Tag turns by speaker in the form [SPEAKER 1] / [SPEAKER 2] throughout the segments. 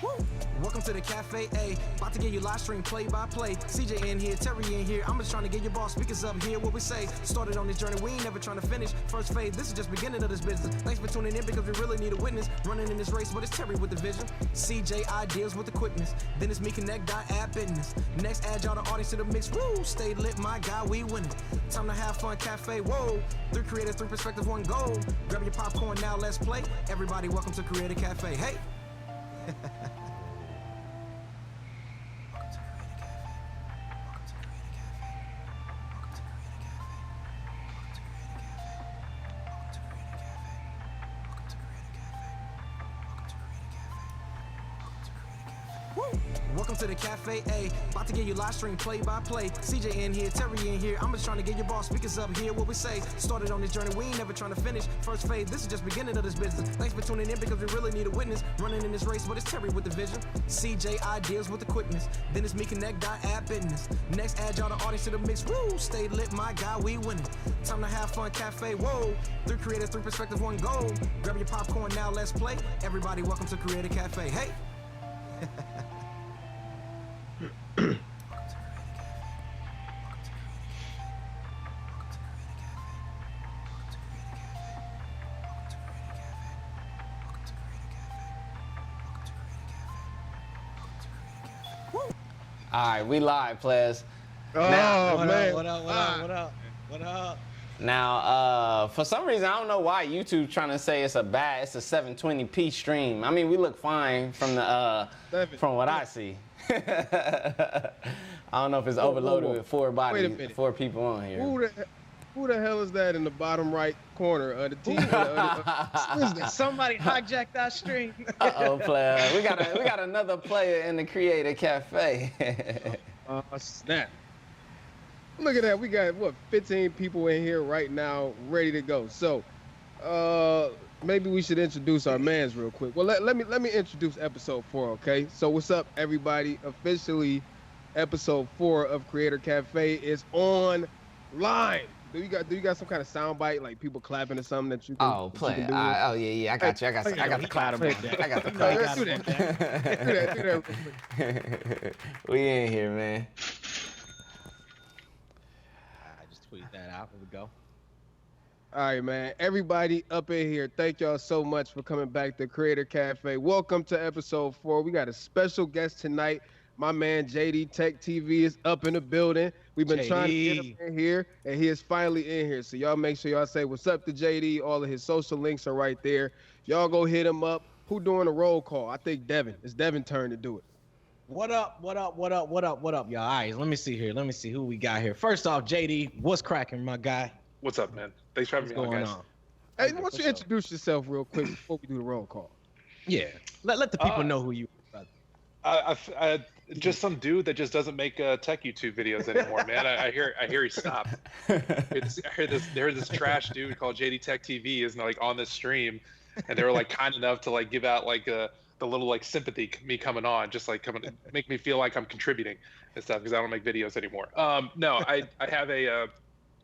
[SPEAKER 1] Woo. Welcome to the Caf3, about to give you live stream play-by-play. CJ in here, Terry in here, I'm just trying to get your boss speakers up here. What we say, started on this journey, we ain't never trying to finish. First phase, this is just beginning of this business. Thanks for tuning in because we really need a witness. Running in this race, but it's Terry with the vision. CJ ideas with the quickness. Then it's me connect, add business. Next, add y'all the audience to the mix. Woo, stay lit, my guy, we winning. Time to have fun, Caf3, whoa. 3 creators, 3 perspectives, 1 goal. Grab your popcorn now, let's play. Everybody, welcome to Creator Caf3, hey. Welcome to the Caf3, about to give you live stream play-by-play. CJ in here, Terry in here, I'm just trying to get your boss speakers up here. What we say, started on this journey, we ain't never trying to finish. First phase, this is just beginning of this business. Thanks for tuning in because we really need a witness. Running in this race, but it's Terry with the vision. CJ ideas with the quickness. Then it's me connect, add business. Next, add y'all the audience to the mix. Woo, stay lit, my guy, we winning. Time to have fun, Caf3, whoa. 3 creators, 3 perspectives, 1 goal. Grab your popcorn now, let's play. Everybody, welcome to Creator Caf3, hey.
[SPEAKER 2] All right, we live, players.
[SPEAKER 3] Oh,
[SPEAKER 2] now,
[SPEAKER 3] man.
[SPEAKER 4] What up?
[SPEAKER 2] Now, for some reason, I don't know why YouTube's trying to say it's a 720p stream. I mean, we look fine from the from what I see. I don't know if it's overloaded with 4 bodies, 4 people on here.
[SPEAKER 3] Who the hell is that in the bottom right corner of the TV?
[SPEAKER 4] Somebody hijacked our stream.
[SPEAKER 2] Uh-oh, player. We got another player in the Creator Caf3.
[SPEAKER 3] Snap. Look at that. We got, what, 15 people in here right now ready to go. So, maybe we should introduce our mans real quick. Well, let me introduce episode 4, okay? So, what's up, everybody? Officially, episode 4 of Creator Caf3 is online. Do you got some kind of soundbite, like people clapping or something that you can?
[SPEAKER 2] Oh, play. Oh yeah. I got you. I got the clap. I got the clap.
[SPEAKER 3] Do that.
[SPEAKER 2] We in here, man.
[SPEAKER 4] I just tweet that out. Here we go.
[SPEAKER 3] All right, man. Everybody up in here, thank y'all so much for coming back to Creator Caf3. Welcome to episode 4. We got a special guest tonight. My man JD Tech TV is up in the building. We've been trying to get him in here, and he is finally in here. So y'all make sure y'all say what's up to JD. All of his social links are right there. Y'all go hit him up. Who doing the roll call? I think Devin. It's Devin's turn to do it.
[SPEAKER 4] What up, y'all? All right, let me see here. Let me see who we got here. First off, JD, what's cracking, my guy?
[SPEAKER 5] What's up, man? Thanks for having me on, guys.
[SPEAKER 3] Hey, why don't you introduce yourself real quick before we do the roll call?
[SPEAKER 4] Yeah, let the people know who you are.
[SPEAKER 5] I just some dude that just doesn't make tech YouTube videos anymore, man. I hear he stopped. I heard this trash dude called JD Tech TV is like on this stream, and they were like kind enough to like give out like the little like sympathy me coming on, just like coming make me feel like I'm contributing and stuff because I don't make videos anymore. No, I have a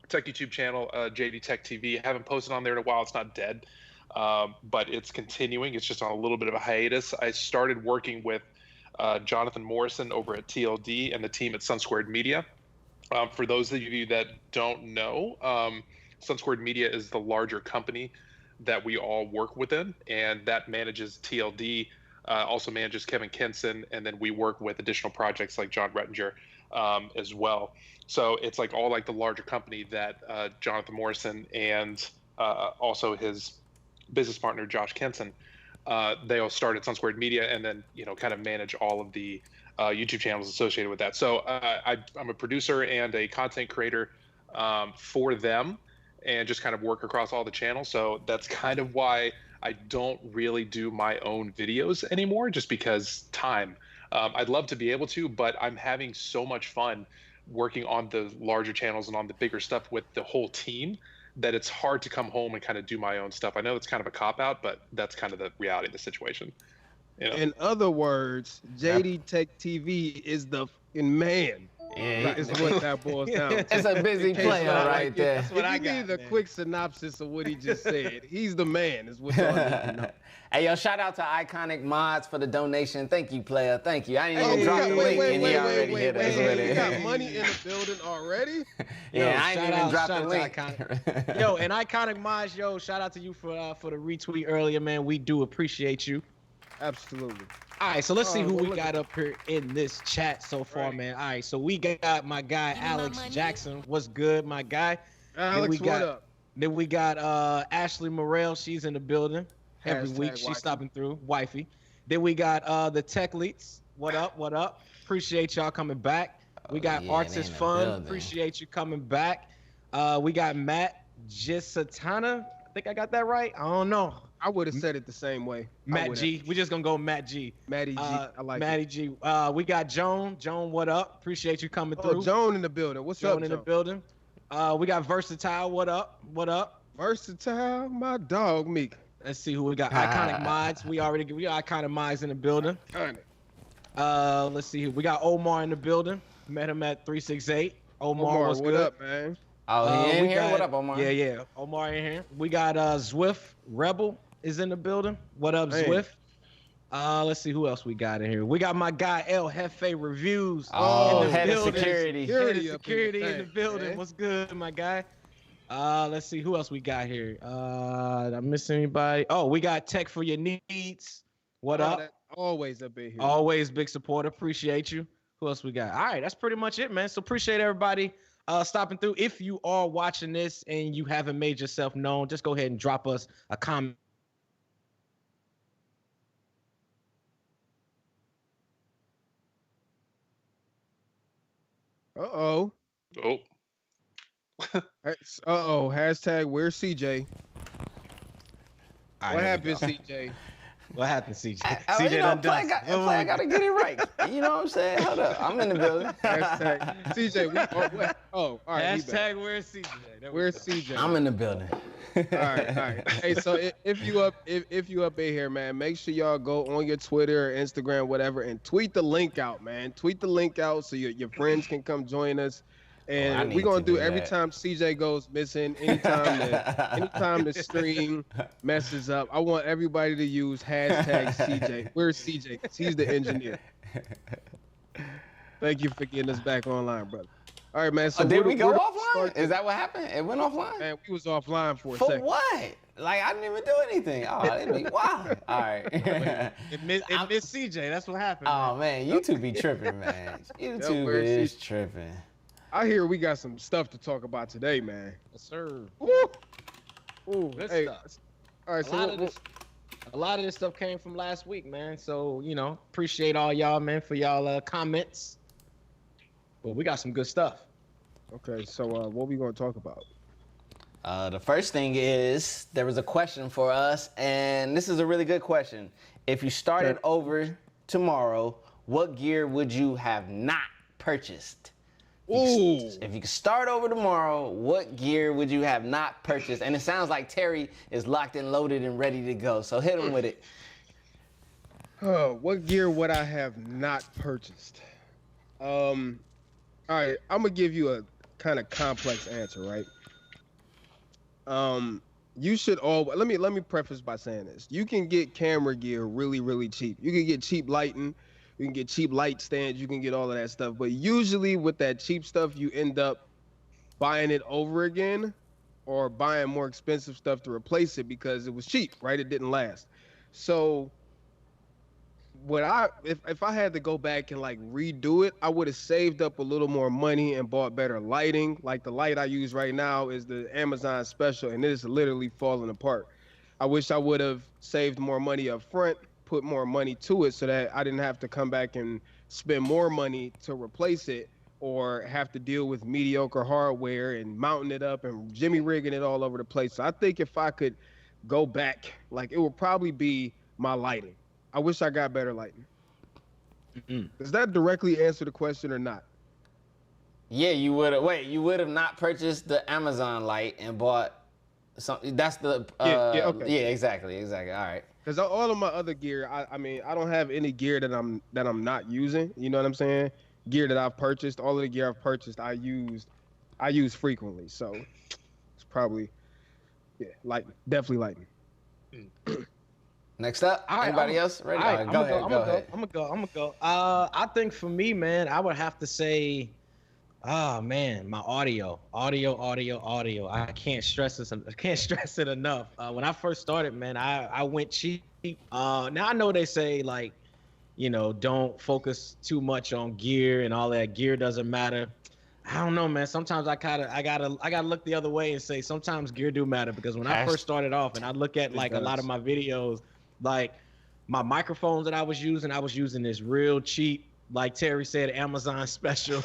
[SPEAKER 5] tech YouTube channel, JD Tech TV. I haven't posted on there in a while. It's not dead, but it's continuing. It's just on a little bit of a hiatus. I started working with Jonathan Morrison over at TLD and the team at Sun Squared Media. For those of you that don't know, Sun Squared Media is the larger company that we all work within, and that manages TLD, also manages Kevin Kinson, and then we work with additional projects like John Rettinger as well. So it's like all like the larger company that Jonathan Morrison and also his business partner Josh Kinson, they all started Sun Squared Media, and then kind of manage all of the YouTube channels associated with that. So I'm a producer and a content creator for them, and just kind of work across all the channels. So that's kind of why I don't really do my own videos anymore, just because time. I'd love to be able to, but I'm having so much fun working on the larger channels and on the bigger stuff with the whole team that it's hard to come home and kind of do my own stuff. I know it's kind of a cop-out, but that's kind of the reality of the situation.
[SPEAKER 3] In other words, JD Tech TV is the fucking man.
[SPEAKER 2] Yeah,
[SPEAKER 3] Is what that boils down to.
[SPEAKER 2] it's a busy
[SPEAKER 3] In case
[SPEAKER 2] player
[SPEAKER 3] y'all
[SPEAKER 2] right
[SPEAKER 3] like
[SPEAKER 2] there.
[SPEAKER 3] If you need a quick synopsis of what he just said, he's the man, is what y'all need to know.
[SPEAKER 2] Hey, yo, shout out to Iconic Mods for the donation. Thank you, player. Thank you. I didn't even drop the link, and he already hit us with
[SPEAKER 3] You got
[SPEAKER 2] it.
[SPEAKER 3] money in the building already?
[SPEAKER 2] Yeah, I ain't even dropped the
[SPEAKER 4] shout
[SPEAKER 2] link.
[SPEAKER 4] out to Iconic. Yo, and Iconic Mods, yo, shout out to you for the retweet earlier, man. We do appreciate you.
[SPEAKER 3] Absolutely.
[SPEAKER 4] All right, so let's see who
[SPEAKER 3] well,
[SPEAKER 4] we
[SPEAKER 3] look
[SPEAKER 4] got up here in this chat so far, man. All right, so we got my guy Alex Jackson. What's good, my guy?
[SPEAKER 3] Alex, what up?
[SPEAKER 4] Then we got Ashley Morrell. She's in the building every
[SPEAKER 3] Hashtag
[SPEAKER 4] week. She's
[SPEAKER 3] wifey.
[SPEAKER 4] stopping through, wifey. Then we got the Tech Leaks. What up? What up? Appreciate y'all coming back. We got
[SPEAKER 2] yeah,
[SPEAKER 4] Arts
[SPEAKER 2] they
[SPEAKER 4] is
[SPEAKER 2] in the
[SPEAKER 4] Fun.
[SPEAKER 2] building.
[SPEAKER 4] Appreciate you coming back. We got Matt Gisatana. I think I got that right. I don't know.
[SPEAKER 3] I would have said it the same way.
[SPEAKER 4] Matt G. We're just gonna go Matt G.
[SPEAKER 3] Matty G. I like
[SPEAKER 4] Matty
[SPEAKER 3] it.
[SPEAKER 4] G. We got Joan. Joan, what up? Appreciate you coming through.
[SPEAKER 3] Joan in the building. What's
[SPEAKER 4] Joan
[SPEAKER 3] up,
[SPEAKER 4] in
[SPEAKER 3] Joan?
[SPEAKER 4] the building. We got Versatile. What up? What up?
[SPEAKER 3] Versatile, my dog, Meek.
[SPEAKER 4] Let's see who we got. Iconic Mods. We got Iconic Mods in the building. Let's see who we got. Omar in the building. Met him at 368. Omar, what's
[SPEAKER 3] what
[SPEAKER 4] good?
[SPEAKER 3] up, man?
[SPEAKER 2] Oh, he in
[SPEAKER 4] we
[SPEAKER 2] here?
[SPEAKER 4] got-
[SPEAKER 2] What up, Omar?
[SPEAKER 4] Yeah. Omar in here. We got Zwift Rebel is in the building. What up,
[SPEAKER 3] Hey.
[SPEAKER 4] Zwift? Let's see who else we got in here. We got my guy El Jefe Reviews.
[SPEAKER 2] Oh,
[SPEAKER 4] in the
[SPEAKER 2] head of
[SPEAKER 4] building.
[SPEAKER 2] security.
[SPEAKER 4] Head of
[SPEAKER 3] Security up in
[SPEAKER 4] security
[SPEAKER 3] the
[SPEAKER 4] in the
[SPEAKER 3] thing,
[SPEAKER 4] building.
[SPEAKER 3] man.
[SPEAKER 4] What's good, my guy? Let's see who else we got here. Did I miss anybody? Oh, we got Tech for Your Needs. What up?
[SPEAKER 3] That always up in here.
[SPEAKER 4] Always big supporter. Appreciate you. Who else we got? All right, that's pretty much it, man. So appreciate everybody stopping through. If you are watching this and you haven't made yourself known, just go ahead and drop us a comment.
[SPEAKER 3] Uh-oh.
[SPEAKER 5] Oh,
[SPEAKER 3] Uh-oh. Hashtag where's CJ?
[SPEAKER 4] All right,
[SPEAKER 3] What
[SPEAKER 4] here we
[SPEAKER 3] happened,
[SPEAKER 4] go.
[SPEAKER 3] CJ?
[SPEAKER 4] What happened, CJ?
[SPEAKER 2] Oh,
[SPEAKER 4] CJ
[SPEAKER 2] you know,
[SPEAKER 4] done
[SPEAKER 2] play
[SPEAKER 4] done.
[SPEAKER 2] gotta get it right. You know what I'm saying? Hold up. I'm in the building.
[SPEAKER 3] Hashtag CJ. All right. he back.
[SPEAKER 4] Hashtag where's CJ? There we
[SPEAKER 3] Where's
[SPEAKER 4] go.
[SPEAKER 3] CJ?
[SPEAKER 2] I'm in the building.
[SPEAKER 3] All right. Hey, so if you up in here, man, make sure y'all go on your Twitter or Instagram, whatever, and tweet the link out, man. Tweet the link out so your friends can come join us.
[SPEAKER 2] I
[SPEAKER 3] And
[SPEAKER 2] need
[SPEAKER 3] we're gonna
[SPEAKER 2] to
[SPEAKER 3] do
[SPEAKER 2] do
[SPEAKER 3] every
[SPEAKER 2] that.
[SPEAKER 3] time CJ goes missing, anytime the stream messes up, I want everybody to use hashtag CJ. Where's CJ? 'Cause he's the engineer. Thank you for getting us back online, brother. All right, man. So
[SPEAKER 2] Oh, did
[SPEAKER 3] where
[SPEAKER 2] we
[SPEAKER 3] do-
[SPEAKER 2] go
[SPEAKER 3] where do
[SPEAKER 2] offline?
[SPEAKER 3] start
[SPEAKER 2] Is
[SPEAKER 3] this?
[SPEAKER 2] that what happened? It went offline?
[SPEAKER 3] Man, we was offline for a
[SPEAKER 2] For
[SPEAKER 3] second.
[SPEAKER 2] what? Like, I didn't even do anything. Oh, that'd be wild. All right.
[SPEAKER 4] It missed CJ. That's what happened.
[SPEAKER 2] Oh, man. YouTube be tripping, man. YouTube
[SPEAKER 3] where's
[SPEAKER 2] is tripping.
[SPEAKER 3] I hear we got some stuff to talk about today, man.
[SPEAKER 4] Yes, sir.
[SPEAKER 3] Woo! Ooh,
[SPEAKER 4] Good
[SPEAKER 3] hey.
[SPEAKER 4] stuff.
[SPEAKER 3] All right,
[SPEAKER 4] A
[SPEAKER 3] so
[SPEAKER 4] lot of this stuff came from last week, man. So, appreciate all y'all, man, for y'all comments. But we got some good stuff.
[SPEAKER 3] okay, so what we gonna talk about?
[SPEAKER 2] The first thing is there was a question for us, and this is a really good question. If you started
[SPEAKER 3] Okay.
[SPEAKER 2] over tomorrow, what gear would you have not purchased?
[SPEAKER 3] Ooh,
[SPEAKER 2] If you could start over tomorrow, what gear would you have not purchased? And it sounds like Terry is locked and loaded and ready to go. So hit him with it.
[SPEAKER 3] what gear would I have not purchased? All right, I'm gonna give you a kind of complex answer, right? You should all let me preface by saying this. You can get camera gear really, really cheap. You can get cheap lighting, you can get cheap light stands, you can get all of that stuff. But usually with that cheap stuff, you end up buying it over again or buying more expensive stuff to replace it because it was cheap, right? It didn't last. So if I had to go back and like redo it, I would have saved up a little more money and bought better lighting. Like the light I use right now is the Amazon special, and it is literally falling apart. I wish I would have saved more money up front, put more money to it so that I didn't have to come back and spend more money to replace it or have to deal with mediocre hardware and mounting it up and jimmy rigging it all over the place. So I think if I could go back, like it would probably be my lighting. I wish I got better lighting. Does that directly answer the question or not?
[SPEAKER 2] Yeah, you would have. Wait, you would have not purchased the Amazon light and bought something. That's the.
[SPEAKER 3] Yeah, okay.
[SPEAKER 2] Yeah, exactly. All right.
[SPEAKER 3] Because all of my other gear, I mean, I don't have any gear that I'm not using. You know what I'm saying? gear that I've purchased, all of the gear I've purchased, I use frequently. So it's probably lighting, definitely lighting.
[SPEAKER 2] Next up,
[SPEAKER 4] All right,
[SPEAKER 2] anybody else ready?
[SPEAKER 4] All right,
[SPEAKER 2] Go ahead.
[SPEAKER 4] I'm gonna go. I think for me, man, I would have to say, man, my audio. I can't stress this. I can't stress it enough. When I first started, man, I went cheap. Now I know they say like, don't focus too much on gear and all that. Gear doesn't matter. I don't know, man. Sometimes I gotta look the other way and say sometimes gear do matter, because when I first started off and I look at like a lot of my videos, like my microphones that I was using this real cheap, like Terry said, Amazon special.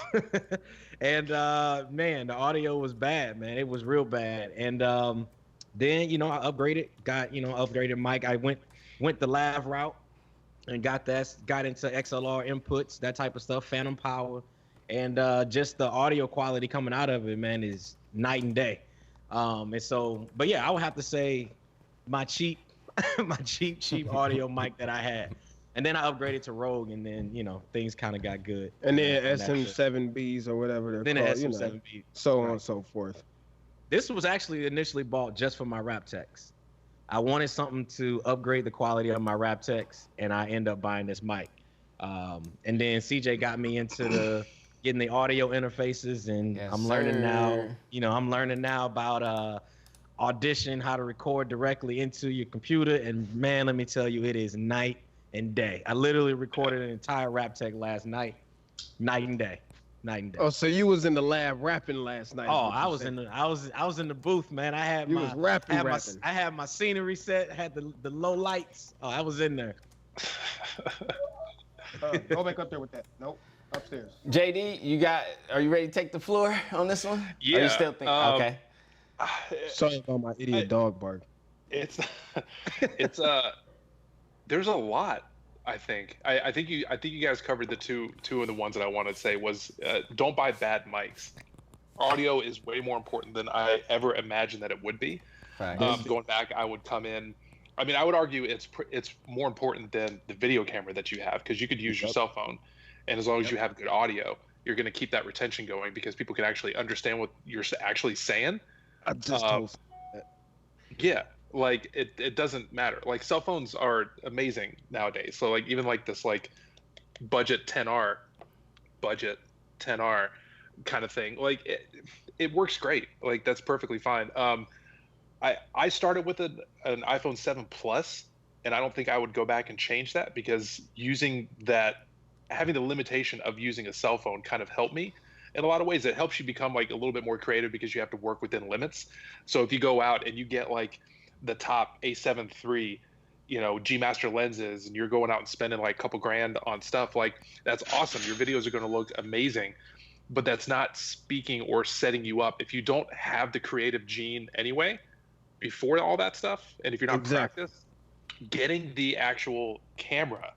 [SPEAKER 4] And man, the audio was bad, man. It was real bad. And then, I upgraded, got, upgraded mic. I went the lav route and got into XLR inputs, that type of stuff, phantom power. And just the audio quality coming out of it, man, is night and day. And so, but yeah, I would have to say my cheap audio mic that I had. And then I upgraded to Rogue, and then, things kind of got good.
[SPEAKER 3] And then SM7Bs or whatever they're called.
[SPEAKER 4] Then the SM7B.
[SPEAKER 3] So on and so forth.
[SPEAKER 4] This was actually initially bought just for my rap techs. I wanted something to upgrade the quality of my rap techs, and I end up buying this mic. And then CJ got me into getting the audio interfaces, and I'm learning now. I'm learning now about Audition, how to record directly into your computer, and man, let me tell you, it is night and day. I literally recorded an entire rap tech last night, night and day.
[SPEAKER 3] Oh, so you was in the lab rapping last night?
[SPEAKER 4] Oh, I was in the booth, man. I had I had my scenery set, had the low lights. Oh, I was in there.
[SPEAKER 3] Go back up there with that. Nope. Upstairs.
[SPEAKER 2] JD, are you ready to take the floor on this one?
[SPEAKER 5] Yeah.
[SPEAKER 2] Are you still thinking? Okay.
[SPEAKER 3] Sorry about my idiot dog bark.
[SPEAKER 5] It's there's a lot. I think you guys covered the two of the ones that I wanted to say was don't buy bad mics. Audio is way more important than I ever imagined that it would be. Going back, I would come in. I mean, I would argue it's more important than the video camera that you have, because you could use your cell phone, and as long as you have good audio, you're going to keep that retention going, because people can actually understand what you're actually saying.
[SPEAKER 3] I just told
[SPEAKER 5] yeah, like it doesn't matter. Like cell phones are amazing nowadays. So like even like this like budget 10R kind of thing, like it works great. Like that's perfectly fine. I started with an iPhone 7 Plus, and I don't think I would go back and change that, because having the limitation of using a cell phone kind of helped me in a lot of ways. It helps you become like a little bit more creative, because you have to work within limits. So if you go out and you get like the top A7 III, G Master lenses, and you're going out and spending like a couple grand on stuff, like that's awesome. Your videos are going to look amazing, but that's not speaking or setting you up. If you don't have the creative gene anyway, before all that stuff, and if you're not practiced, getting the actual camera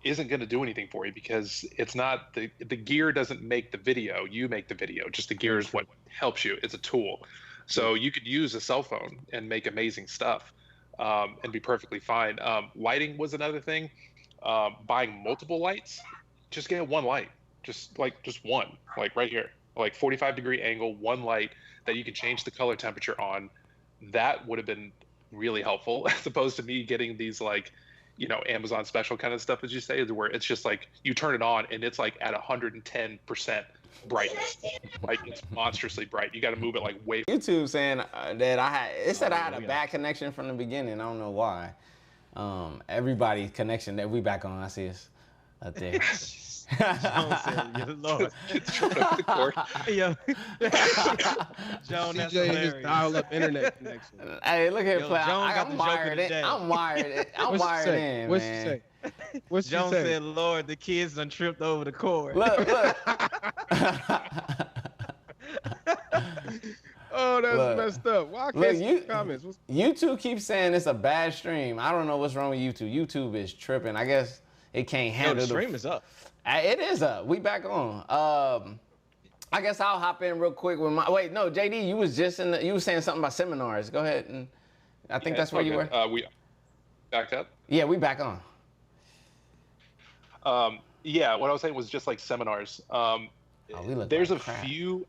[SPEAKER 5] isn't going to do anything for you, because it's not the gear doesn't make the video. You make the video. Just the gear is what helps you. It's a tool. So you could use a cell phone and make amazing stuff, and be perfectly fine. Lighting was another thing. Buying multiple lights, just get one light, just one, like right here, like 45-degree angle, one light that you can change the color temperature on. That would have been really helpful, as opposed to me getting these like, Amazon special kind of stuff, as you say, where it's just like you turn it on and it's like at 110% brightness, like it's monstrously bright. You got to move it like way.
[SPEAKER 2] YouTube saying that it said I had a bad connection from the beginning. I don't know why. Everybody's connection that we back on. I see us up there.
[SPEAKER 4] Joan said, Lord. Yo. Joan, that's hilarious.
[SPEAKER 3] Just dial up internet connection.
[SPEAKER 2] Hey, look here, play.
[SPEAKER 4] I'm
[SPEAKER 2] wired in. I'm wired in,
[SPEAKER 3] What's
[SPEAKER 2] man.
[SPEAKER 3] she say? What's
[SPEAKER 4] Joan
[SPEAKER 3] she say?
[SPEAKER 4] said, Lord, the kids done tripped over the cord.
[SPEAKER 2] Look.
[SPEAKER 3] Oh, that's messed up. Why can't I see the comments?
[SPEAKER 2] YouTube keeps saying it's a bad stream. I don't know what's wrong with YouTube. YouTube is tripping. I guess it can't handle
[SPEAKER 4] the stream is up.
[SPEAKER 2] It is up. We back on. I guess I'll hop in real quick with my. Wait, no, JD, you was you were saying something about seminars. Go ahead, and I think that's where you were.
[SPEAKER 5] We back up.
[SPEAKER 2] Yeah, we back on.
[SPEAKER 5] Yeah, what I was saying was just like seminars. There's
[SPEAKER 2] like
[SPEAKER 5] a
[SPEAKER 2] crap.
[SPEAKER 5] few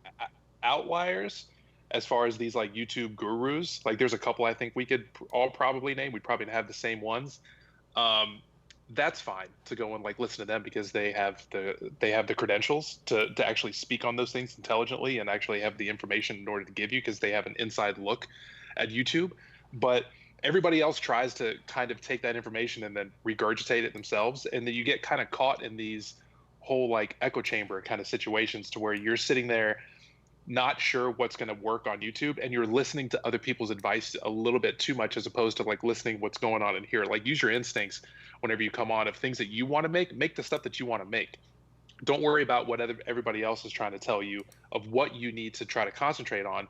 [SPEAKER 5] outliers as far as these like YouTube gurus. Like there's a couple I think we could all probably name. We'd probably have the same ones. That's fine to go and like listen to them because they have the credentials to actually speak on those things intelligently and actually have the information in order to give you because they have an inside look at YouTube. But everybody else tries to kind of take that information and then regurgitate it themselves, and then you get kind of caught in these whole like echo chamber kind of situations to where you're sitting there not sure what's going to work on YouTube, and you're listening to other people's advice a little bit too much as opposed to like listening what's going on in here. Like use your instincts whenever you come on of things that you want to make the stuff that you want to make. Don't worry about what everybody else is trying to tell you of what you need to try to concentrate on.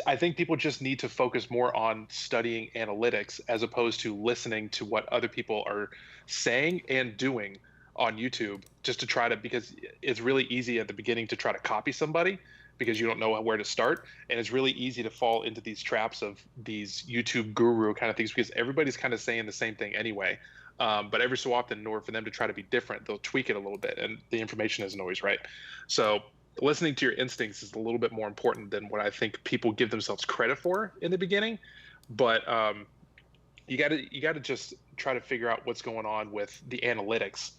[SPEAKER 5] I think people just need to focus more on studying analytics as opposed to listening to what other people are saying and doing on YouTube just to try to, because it's really easy at the beginning to try to copy somebody because you don't know where to start. And it's really easy to fall into these traps of these YouTube guru kind of things because everybody's kind of saying the same thing anyway. But every so often, in order for them to try to be different, they'll tweak it a little bit and the information isn't always right. So listening to your instincts is a little bit more important than what I think people give themselves credit for in the beginning. But you got to just try to figure out what's going on with the analytics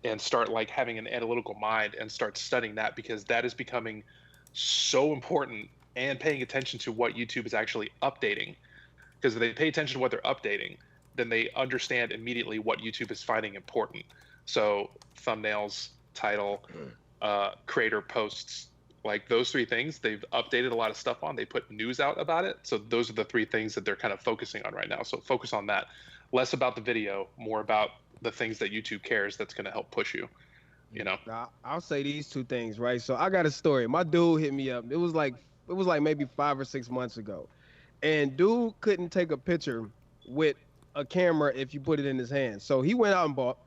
[SPEAKER 5] and start like having an analytical mind and start studying that because that is becoming so important, and paying attention to what YouTube is actually updating. Because if they pay attention to what they're updating, then they understand immediately what YouTube is finding important. So thumbnails, title, creator posts, like those three things, they've updated a lot of stuff on. They put news out about it. So those are the three things that they're kind of focusing on right now. So focus on that. Less about the video, more about the things that YouTube cares that's going to help push you, you know?
[SPEAKER 3] I'll say these two things, right? So I got a story. My dude hit me up. It was like maybe 5 or 6 months ago. And dude couldn't take a picture with a camera if you put it in his hand. So he went out and bought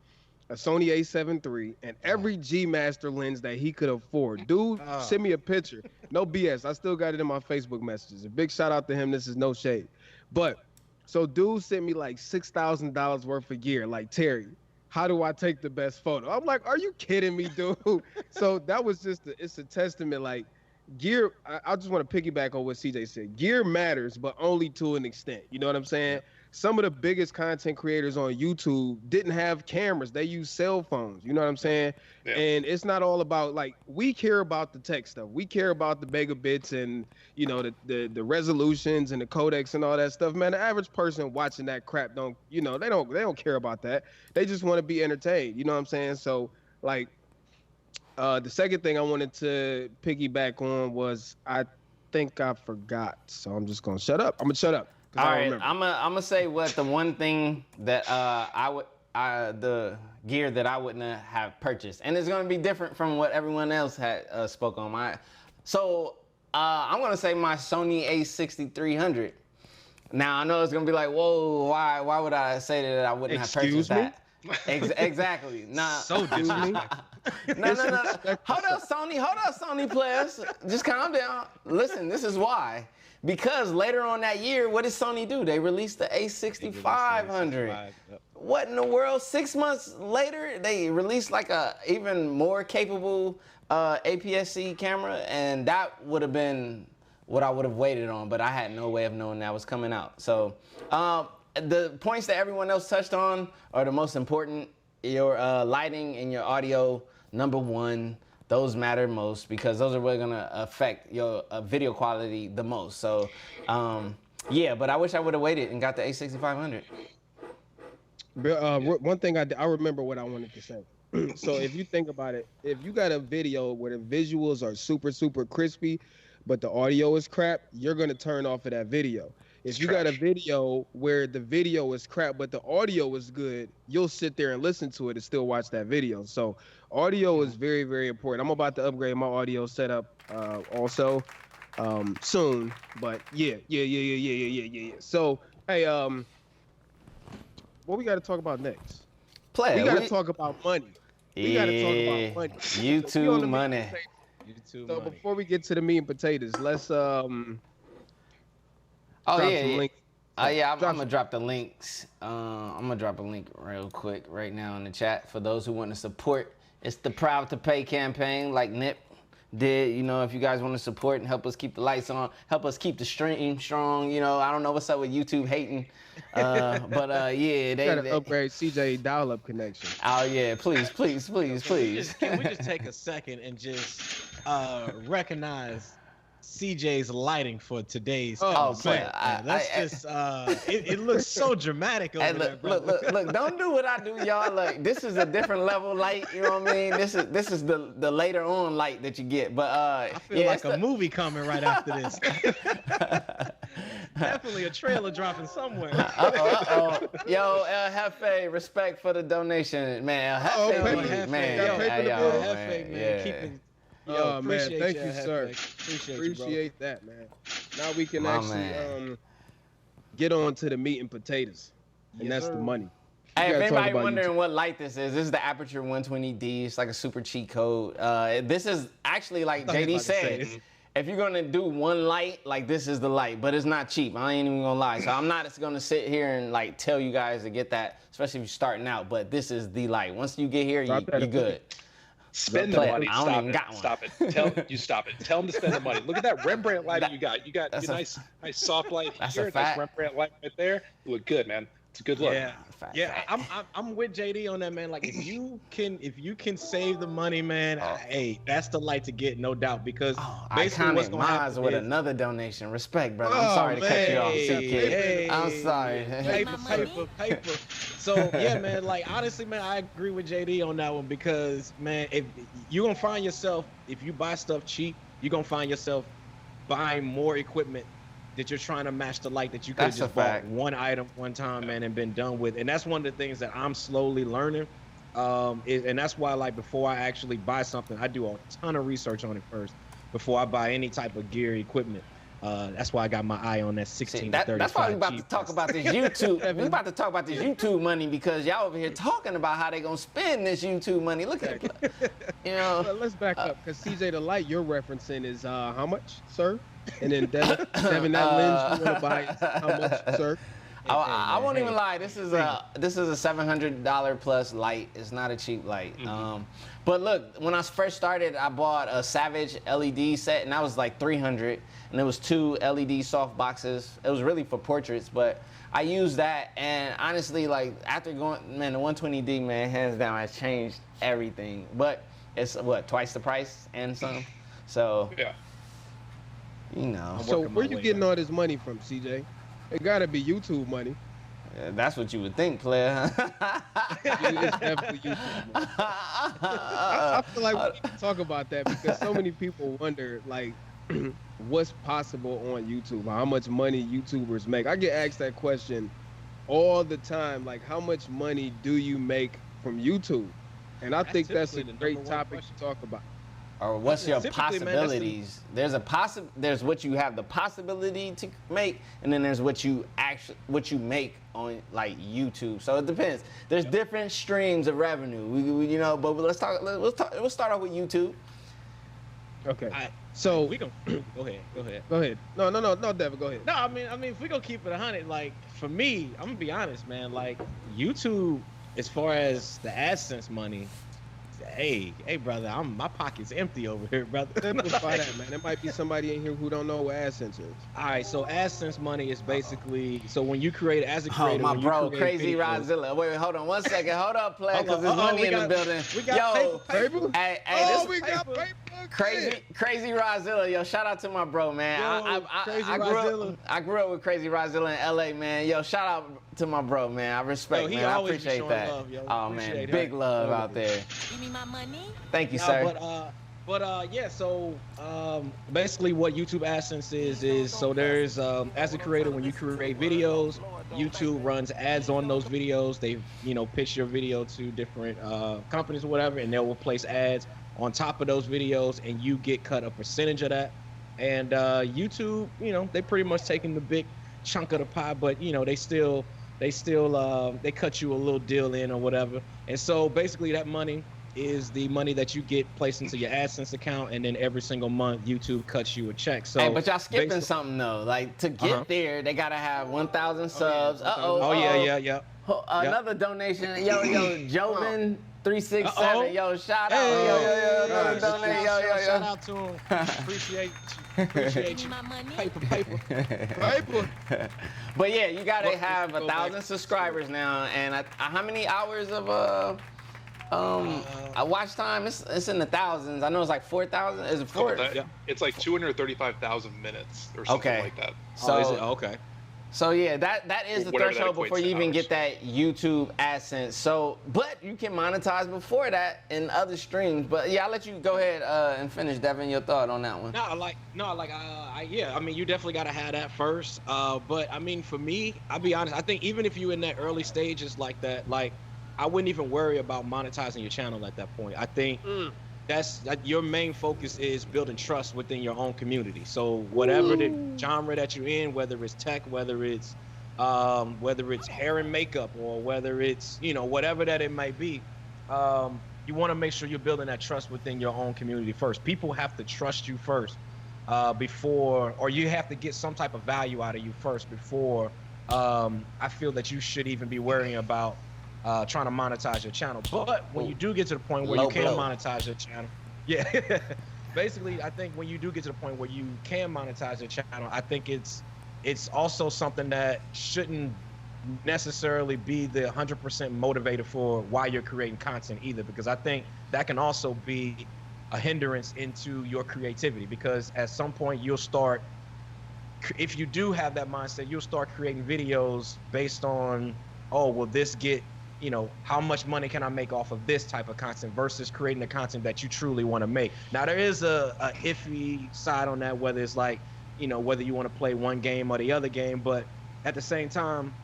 [SPEAKER 3] a Sony a7 III and every G Master lens that he could afford. Dude sent me a picture. No BS. I still got it in my Facebook messages. A big shout out to him. This is no shade. But so dude sent me like $6,000 worth of gear. Like, Terry, how do I take the best photo? I'm like, are you kidding me, dude? So that was just it's a testament. Like, gear, I just want to piggyback on what CJ said. Gear matters, but only to an extent. You know what I'm saying? Some of the biggest content creators on YouTube didn't have cameras. They use cell phones. You know what I'm saying? Yeah. And it's not all about, like, we care about the tech stuff. We care about the megabits and, you know, the resolutions and the codecs and all that stuff. Man, the average person watching that crap don't care about that. They just want to be entertained. You know what I'm saying? So, like, the second thing I wanted to piggyback on was, I think I forgot. So I'm just going to shut up. I'm going to shut up.
[SPEAKER 2] All right, I'm gonna say what the one thing that the gear that I wouldn't have purchased, and it's gonna be different from what everyone else had spoke on. I'm gonna say my Sony a6300. Now I know it's gonna be like, whoa, why would I say that I wouldn't have purchased that? Exactly. Nah.
[SPEAKER 4] So disrespectful.
[SPEAKER 2] No. Hold up, Sony players. Just calm down. Listen, this is why. Because later on that year, what did Sony do? They released the a6500. Yep. What in the world? 6 months later, they released like a even more capable APS-C camera, and that would have been what I would have waited on, but I had no way of knowing that was coming out. So the points that everyone else touched on are the most important. Your lighting and your audio, number one. Those matter most because those are really gonna affect your video quality the most. So, yeah, but I wish I would have waited and got the a6500.
[SPEAKER 3] One thing I remember what I wanted to say. So if you think about it, if you got a video where the visuals are super, super crispy, but the audio is crap, you're gonna turn off of that video. If you got a video where the video is crap, but the audio is good, you'll sit there and listen to it and still watch that video. So audio is very, very important. I'm about to upgrade my audio setup also soon. But yeah. So, hey, what we got to talk about next? We got to talk about money. We got to talk about money.
[SPEAKER 2] YouTube money.
[SPEAKER 3] So before we get to the meat and potatoes, let's
[SPEAKER 2] Yeah, I'm gonna drop the links. I'm gonna drop a link real quick right now in the chat for those who want to support. It's the Proud to Pay campaign, like Nip did. You know, if you guys want to support and help us keep the lights on, help us keep the stream strong. You know, I don't know what's up with YouTube hating, but yeah, they
[SPEAKER 3] gotta upgrade CJ dial-up connection.
[SPEAKER 2] Oh yeah, please.
[SPEAKER 4] Can we just take a second and just recognize CJ's lighting for today's
[SPEAKER 2] man.
[SPEAKER 4] It looks so dramatic over there, bro.
[SPEAKER 2] Look, don't do what I do, y'all. Look, this is a different level light, you know what I mean? This is the later on light that you get. But
[SPEAKER 4] I feel like a movie coming right after this. Definitely a trailer dropping somewhere.
[SPEAKER 2] Yo, El Jefe, respect for the donation, man. El Jefe,
[SPEAKER 4] keeping.
[SPEAKER 3] Oh man, thank you, sir. Appreciate that, man. Now we can actually get on to the meat and potatoes, and that's the money.
[SPEAKER 2] Hey, if anybody wondering what light this is the Aperture 120D. It's like a super cheat code. This is actually, like JD said, if you're gonna do one light, like this is the light, but it's not cheap. I ain't even gonna lie. So I'm not gonna sit here and like tell you guys to get that, especially if you're starting out. But this is the light. Once you get here, you're good.
[SPEAKER 5] Spend the money. Stop it. Stop it. Tell them to spend the money. Look at that Rembrandt lighting you got. You got your nice soft light here. Nice Rembrandt light right there. You look good, man. It's a good look.
[SPEAKER 4] Yeah. I'm with JD on that, man. Like if you can save the money, man, hey, that's the light to get, no doubt. Because basically what's gonna happen
[SPEAKER 2] with another donation. Respect, brother. I'm sorry to cut you off, Ckid. I'm sorry.
[SPEAKER 4] Paper. So yeah, man. Like honestly, man, I agree with JD on that one because, man, if you're gonna find yourself, if you buy stuff cheap, you're gonna find yourself buying more equipment that you're trying to match the light that you could have just bought one item one time, man, and been done with. And that's one of the things that I'm slowly learning. And that's why, like, before I actually buy something, I do a ton of research on it first before I buy any type of gear equipment. That's why I got my eye on that 16 to 35.
[SPEAKER 2] That's why we're about to talk about this YouTube. We're about to talk about this YouTube money because y'all over here talking about how they gonna spend this YouTube money. Look at it. You know.
[SPEAKER 3] Well, let's back up because CJ, the light you're referencing is how much, sir? And then Devin, that lens you want to buy is how much, sir?
[SPEAKER 2] I won't even lie. This is a $700 plus light. It's not a cheap light. But look, when I first started, I bought a Savage LED set, and that was like $300, and there was 2 LED soft boxes. It was really for portraits, but I used that, and honestly, like after going, man, the 120D, man, hands down, has changed everything. But it's what, twice the price and some. So
[SPEAKER 5] yeah.
[SPEAKER 2] You know.
[SPEAKER 3] So where you getting all this money from, CJ? It gotta be YouTube money.
[SPEAKER 2] Yeah, that's what you would think, player.
[SPEAKER 3] It's definitely YouTube money. I feel like we need to talk about that because so many people wonder, like, what's possible on YouTube? How much money YouTubers make? I get asked that question all the time. Like, how much money do you make from YouTube? And I think that's a great topic to talk about.
[SPEAKER 2] Or what's your possibilities? Man, there's what you have the possibility to make, and then there's what you make on like YouTube. So it depends. There's different streams of revenue. We you know, but let's start off with YouTube.
[SPEAKER 3] Okay. So
[SPEAKER 4] we go ahead.
[SPEAKER 3] No, Devin, go ahead.
[SPEAKER 4] No, I mean, if we gonna keep it 100, like for me, I'm gonna be honest, man. Like YouTube, as far as the AdSense money. Hey, brother, my pocket's empty over here, brother.
[SPEAKER 3] Simplify that, man. There might be somebody in here who don't know what AdSense is.
[SPEAKER 4] All right, so AdSense money is basically so when you create as a creator.
[SPEAKER 2] Oh, my bro, Crazy Rodzilla. Wait, hold on 1 second. Hold up, play, because there's money in the building.
[SPEAKER 4] We got paper.
[SPEAKER 2] Hey,
[SPEAKER 3] we got paper.
[SPEAKER 2] Crazy Rodzilla. Yo, shout out to my bro, man. I grew up with Crazy Rodzilla in LA, man. Yo, shout out to my bro, man. I respect, man. I appreciate that.
[SPEAKER 4] Love, yo.
[SPEAKER 2] Oh, man, big love out there.
[SPEAKER 6] Give me my money.
[SPEAKER 2] Thank you, sir.
[SPEAKER 4] Yeah, so basically what YouTube AdSense is so there's as a creator, when you create videos, YouTube runs ads on those videos. They pitch your video to different companies or whatever, and they will place ads on top of those videos, and you get cut a percentage of that. And YouTube, they pretty much taking the big chunk of the pie, but they cut you a little deal in or whatever. And so basically that money is the money that you get placed into your AdSense account, and then every single month YouTube cuts you a check. So,
[SPEAKER 2] hey, but y'all skipping something though. Like to get there, they gotta have 1,000 subs. Another donation. Yo, Joven 367. Yo, shout out. Yo, donate.
[SPEAKER 4] Shout out to him. Appreciate you.
[SPEAKER 3] Paper.
[SPEAKER 2] But yeah, you gotta have 1,000 subscribers now, and how many hours of watch time? It's in the thousands. I know it's like 4,000. Is it 4?
[SPEAKER 5] It's like 235,000 minutes or something like that.
[SPEAKER 2] So
[SPEAKER 4] is it? Okay.
[SPEAKER 2] So yeah, that is the threshold before you even get that YouTube AdSense. So, but you can monetize before that in other streams. But yeah, I'll let you go ahead and finish, Devin, your thought on that one.
[SPEAKER 4] I mean, you definitely gotta have that first. But I mean, for me, I'll be honest. I think even if you in that early stages like that, like I wouldn't even worry about monetizing your channel at that point. I think that your main focus is building trust within your own community. So whatever the genre that you're in, whether it's tech, whether it's hair and makeup, or whether it's, you know, whatever that it might be, you want to make sure you're building that trust within your own community first. People have to trust you first or you have to get some type of value out of you first before I feel that you should even be worrying about trying to monetize your channel. But when you do get to the point where you can monetize your channel, basically, I think when you do get to the point where you can monetize your channel, I think it's also something that shouldn't necessarily be the 100% motivator for why you're creating content either, because I think that can also be a hindrance into your creativity, because at some point you'll start, if you do have that mindset, you'll start creating videos based on, oh, will this get, you know, how much money can I make off of this type of content versus creating the content that you truly want to make. Now, there is a iffy side on that, whether it's like, you know, whether you want to play one game or the other game, but at the same time,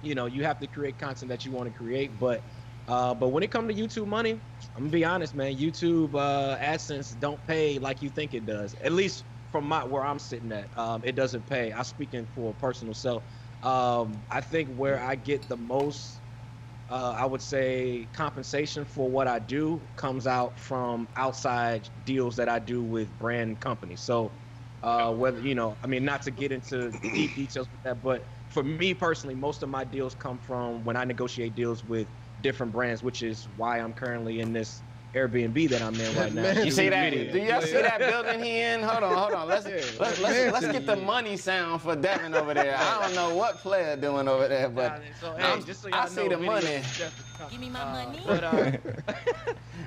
[SPEAKER 4] you know, you have to create content that you want to create. But when it comes to YouTube money, I'm gonna be honest, man, YouTube AdSense don't pay like you think it does. At least from where I'm sitting at, it doesn't pay. I'm speaking for personal self. I think where I get the most, I would say, compensation for what I do comes out from outside deals that I do with brand companies. So whether, you know, I mean, not to get into deep details with that, but for me personally, most of my deals come from when I negotiate deals with different brands, which is why I'm currently in this Airbnb that I'm in right now.
[SPEAKER 2] You see that? Do y'all see that building he in? Hold on. Let's get the money sound for Devin over there. I don't know what player doing over there, but I see the money.
[SPEAKER 6] Give me my money.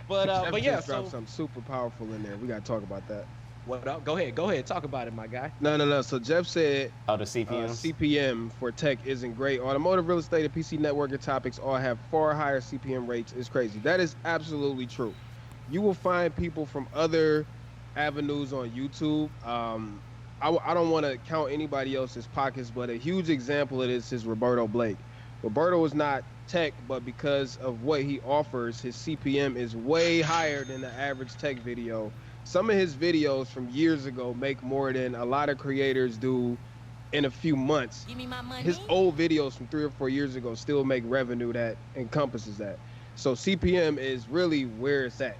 [SPEAKER 4] But yeah,
[SPEAKER 3] dropped something super powerful in there. We gotta talk about that.
[SPEAKER 4] What up? Go ahead. Talk about it, my guy.
[SPEAKER 3] No. So Jeff said,
[SPEAKER 2] the CPM.
[SPEAKER 3] CPM for tech isn't great. Automotive, real estate, and PC networking topics all have far higher CPM rates. It's crazy. That is absolutely true. You will find people from other avenues on YouTube. I don't want to count anybody else's pockets, but a huge example of this is Roberto Blake. Roberto is not tech, but because of what he offers, his CPM is way higher than the average tech video. Some of his videos from years ago make more than a lot of creators do in a few months.
[SPEAKER 6] Give me my money.
[SPEAKER 3] His old videos from 3 or 4 years ago still make revenue that encompasses that. So CPM is really where it's at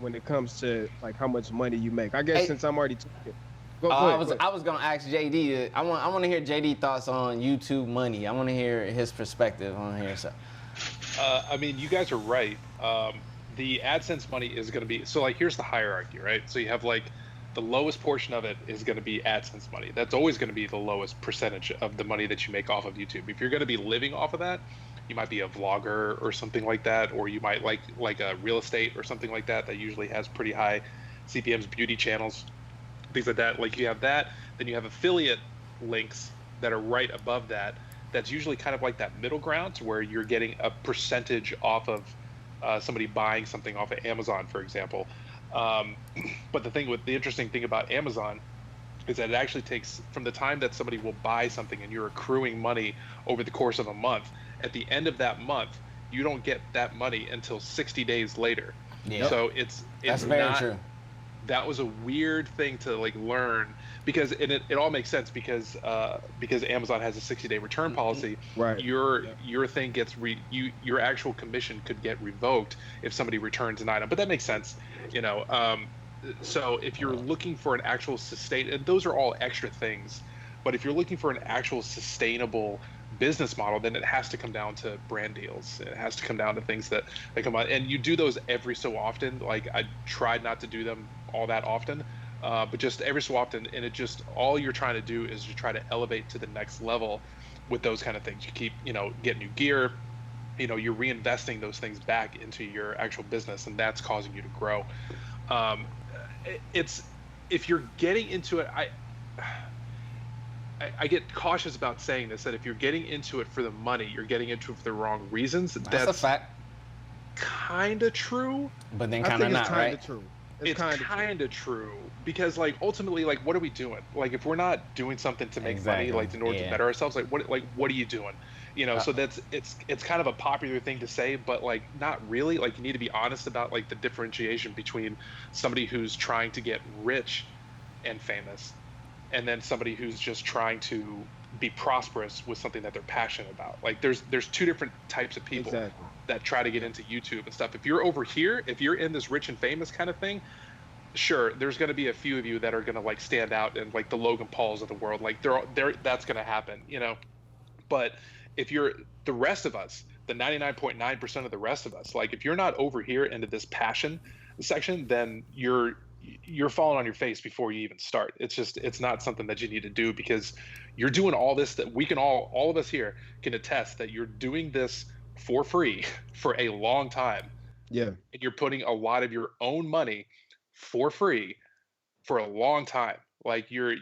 [SPEAKER 3] when it comes to like how much money you make. I guess since I'm already talking.
[SPEAKER 2] I was gonna ask JD. I want to hear JD thoughts on YouTube money. I want to hear his perspective on here. So,
[SPEAKER 5] I mean, you guys are right. The AdSense money is going to be, so like here's the hierarchy, right? So you have like the lowest portion of it is going to be AdSense money. That's always going to be the lowest percentage of the money that you make off of YouTube. If you're going to be living off of that, you might be a vlogger or something like that, or you might like a real estate or something like that usually has pretty high CPMs, beauty channels, things like that. Like you have that, then you have affiliate links that are right above that. That's usually kind of like that middle ground to where you're getting a percentage off of somebody buying something off of Amazon, for example. But the interesting thing about Amazon is that it actually takes from the time that somebody will buy something and you're accruing money over the course of a month. At the end of that month, you don't get that money until 60 days later.
[SPEAKER 2] Yep.
[SPEAKER 5] So it's
[SPEAKER 2] that's very true.
[SPEAKER 5] that was a weird thing to like learn, because it all makes sense because Amazon has a 60-day return policy.
[SPEAKER 3] Right.
[SPEAKER 5] Your thing gets your actual commission could get revoked if somebody returns an item, but that makes sense, you know. So if you're looking for an actual and those are all extra things, but if you're looking for an actual sustainable business model, then it has to come down to brand deals. It has to come down to things that come on, and you do those every so often. Like, I tried not to do them all that often, but just every so often, and it just, all you're trying to do is you try to elevate to the next level with those kind of things. You keep, you know, getting new gear, you know, you're reinvesting those things back into your actual business, and that's causing you to grow. It's, if you're getting into it, I get cautious about saying this, that if you're getting into it for the money, you're getting into it for the wrong reasons.
[SPEAKER 2] That's a fact.
[SPEAKER 5] Kind of true,
[SPEAKER 2] but then kind of not, right?
[SPEAKER 3] True.
[SPEAKER 5] It's kind of true, because like ultimately, like, what are we doing? Like, if we're not doing something to make money, like in order to better ourselves, like what are you doing? You know, so that's it's kind of a popular thing to say, but like not really. Like, you need to be honest about like the differentiation between somebody who's trying to get rich and famous, and then somebody who's just trying to be prosperous with something that they're passionate about. Like, there's two different types of people that try to get into YouTube and stuff. If you're over here, if you're in this rich and famous kind of thing, sure, there's going to be a few of you that are going to like stand out, and like the Logan Pauls of the world, like they're that's going to happen, you know. But if you're the rest of us, the 99.9% of the rest of us, like if you're not over here into this passion section, then you're falling on your face before you even start. It's not something that you need to do, because you're doing all this that we can all of us here can attest that you're doing this for free for a long time.
[SPEAKER 3] Yeah.
[SPEAKER 5] And you're putting a lot of your own money for free for a long time. Like, you're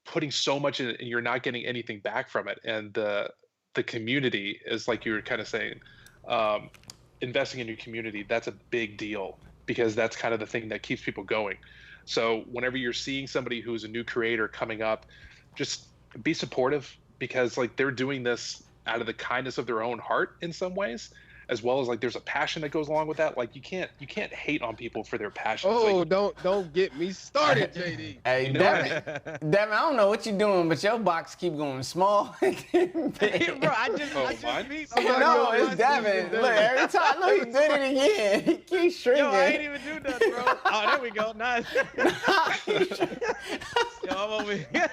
[SPEAKER 5] putting so much in it, and you're not getting anything back from it. And the community is, like you were kind of saying, investing in your community, that's a big deal, because that's kind of the thing that keeps people going. So whenever you're seeing somebody who's a new creator coming up, just be supportive, because like they're doing this out of the kindness of their own heart in some ways, as well as like there's a passion that goes along with that. Like, you can't hate on people for their passion.
[SPEAKER 3] Oh,
[SPEAKER 5] like,
[SPEAKER 3] don't get me started, JD.
[SPEAKER 2] Hey, Devin, I don't know what you're doing, but your box keep going small.
[SPEAKER 4] Bro, I just beat somebody.
[SPEAKER 2] No, it's Devin. Look, every time, look, he did it again. He keeps shrinking.
[SPEAKER 4] Yo, I ain't even do nothing, bro. Oh, there we go. Nice. Yo, I'm over here.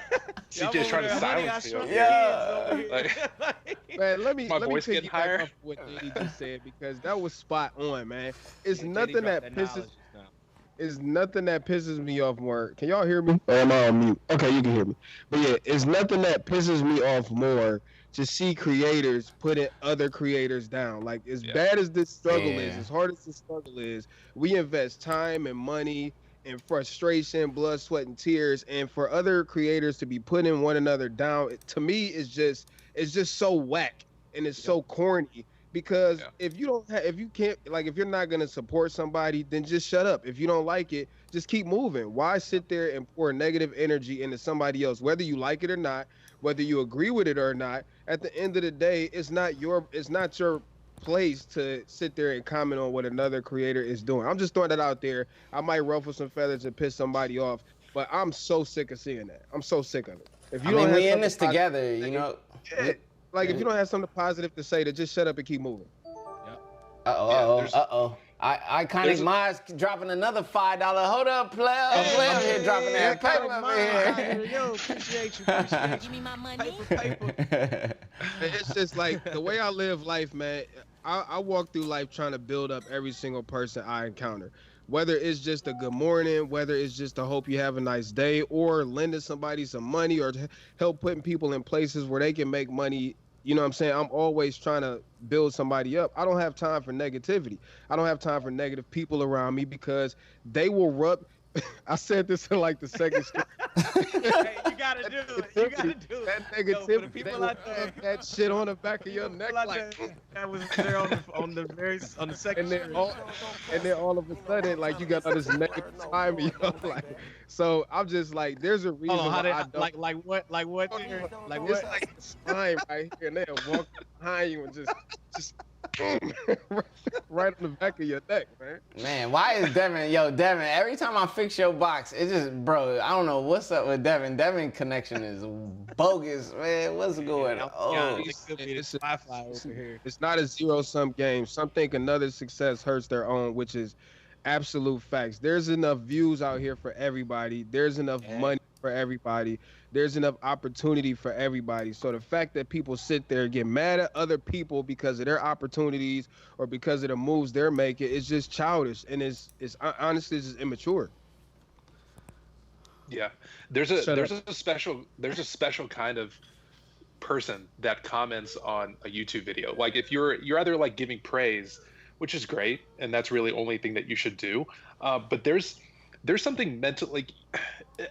[SPEAKER 5] CJ's trying to silence me.
[SPEAKER 2] Yeah.
[SPEAKER 3] Man, let me
[SPEAKER 5] voice
[SPEAKER 3] take
[SPEAKER 5] getting
[SPEAKER 3] you
[SPEAKER 5] higher?
[SPEAKER 3] back off what JD just said, because that was spot on, man. It's nothing that pisses me off more. Can y'all hear me? Or am I on mute? Okay, you can hear me. But yeah, it's nothing that pisses me off more to see creators putting other creators down. Like, as bad as this struggle is, as hard as this struggle is, we invest time and money and frustration, blood, sweat, and tears, and for other creators to be putting one another down, to me, it's just so whack, and it's so corny. Because if you're not gonna support somebody, then just shut up. If you don't like it, just keep moving. Why sit there and pour negative energy into somebody else, whether you like it or not, whether you agree with it or not? At the end of the day, it's not your place to sit there and comment on what another creator is doing. I'm just throwing that out there. I might ruffle some feathers and piss somebody off, but I'm so sick of seeing that. I'm so sick of it. If you
[SPEAKER 2] we in this together, you know.
[SPEAKER 3] Like, if you don't have something positive to say, then just shut up and keep moving.
[SPEAKER 2] Iconic Minds dropping another $5. Hold up, player here dropping that paper over here.
[SPEAKER 4] Yo, appreciate you.
[SPEAKER 6] Give me my money.
[SPEAKER 4] Paper.
[SPEAKER 3] It's just like the way I live life, man. I walk through life trying to build up every single person I encounter. Whether it's just a good morning, whether it's just a hope you have a nice day, or lending somebody some money, or help putting people in places where they can make money. You know what I'm saying? I'm always trying to build somebody up. I don't have time for negativity. I don't have time for negative people around me, because they will rub. I said this in like the second story.
[SPEAKER 4] Hey, you gotta do it. You gotta do it.
[SPEAKER 3] That negativity,
[SPEAKER 4] Yo, for the people out there,
[SPEAKER 3] that shit on the back of your neck, like
[SPEAKER 4] that was there on the second.
[SPEAKER 3] and then all of a sudden, like, you got all this negative time in your life. So I'm just like, there's a reason why I don't.
[SPEAKER 4] Like what? Like
[SPEAKER 3] It's
[SPEAKER 4] what?
[SPEAKER 3] like a spine right here, and they'll walk behind you and just right on the back of your neck, man.
[SPEAKER 2] Man, why is Devin? Yo, Devin, every time I fix your box, it's just, bro, I don't know what's up with Devin. Devin connection is bogus, man. What's going on?
[SPEAKER 3] It's not a zero-sum game. Some think another success hurts their own, which is absolute facts. There's enough views out here for everybody. There's enough money for everybody. There's enough opportunity for everybody. So the fact that people sit there and get mad at other people because of their opportunities or because of the moves they're making is just childish, and it's honestly it's just immature.
[SPEAKER 5] Yeah, there's a special kind of person that comments on a YouTube video. Like if you're either like giving praise, which is great, and that's really the only thing that you should do. But there's something mental, like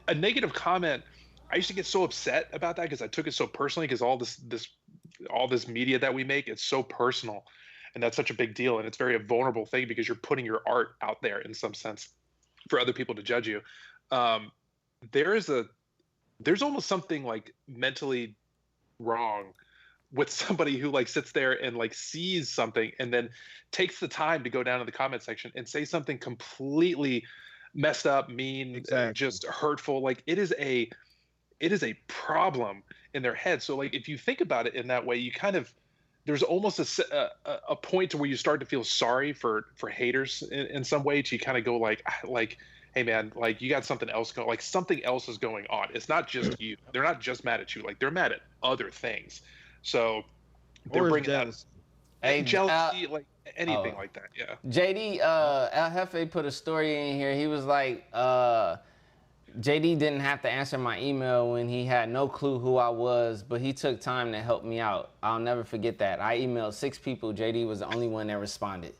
[SPEAKER 5] a negative comment. I used to get so upset about that because I took it so personally, because all this media that we make, it's so personal, and that's such a big deal, and it's very a vulnerable thing because you're putting your art out there in some sense for other people to judge you. There's almost something like mentally wrong with somebody who like sits there and like sees something and then takes the time to go down to the comment section and say something completely messed up, mean, just hurtful. Like it is a problem in their head. So like if you think about it in that way, you kind of, there's almost a point to where you start to feel sorry for haters in some way. To you kind of go like, hey man, like you got something else going, like something else is going on. It's not just you. They're not just mad at you. Like they're mad at other things. So they're bringing that jealousy, like anything like that. Yeah.
[SPEAKER 2] JD, El Jefe put a story in here. He was like, JD didn't have to answer my email when he had no clue who I was, but he took time to help me out. I'll never forget that. I emailed 6 people. JD was the only one that responded.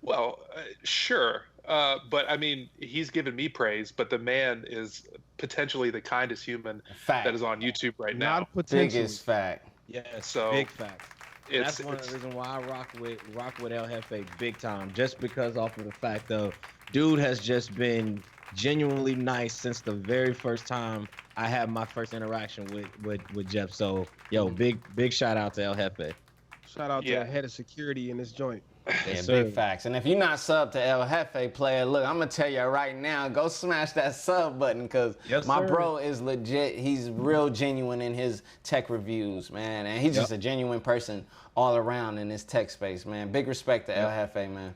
[SPEAKER 5] Well, sure. But I mean, he's given me praise, but the man is potentially the kindest human that is on YouTube right now.
[SPEAKER 3] Not potentially.
[SPEAKER 2] Biggest fact.
[SPEAKER 4] Yeah,
[SPEAKER 5] so
[SPEAKER 4] big fact. That's one of the reasons why I rock with El Jefe big time, just because off of the fact of dude has just been genuinely nice since the very first time I had my first interaction with Jeff. So yo, big shout out to El Jefe.
[SPEAKER 3] Shout out to the head of security in this joint.
[SPEAKER 2] Yeah, big facts. And if you're not subbed to El Jefe, player, look, I'm gonna tell you right now, go smash that sub button, because my bro is legit. He's real genuine in his tech reviews, man, and he's just a genuine person all around in this tech space, man. Big respect to El Jefe, man.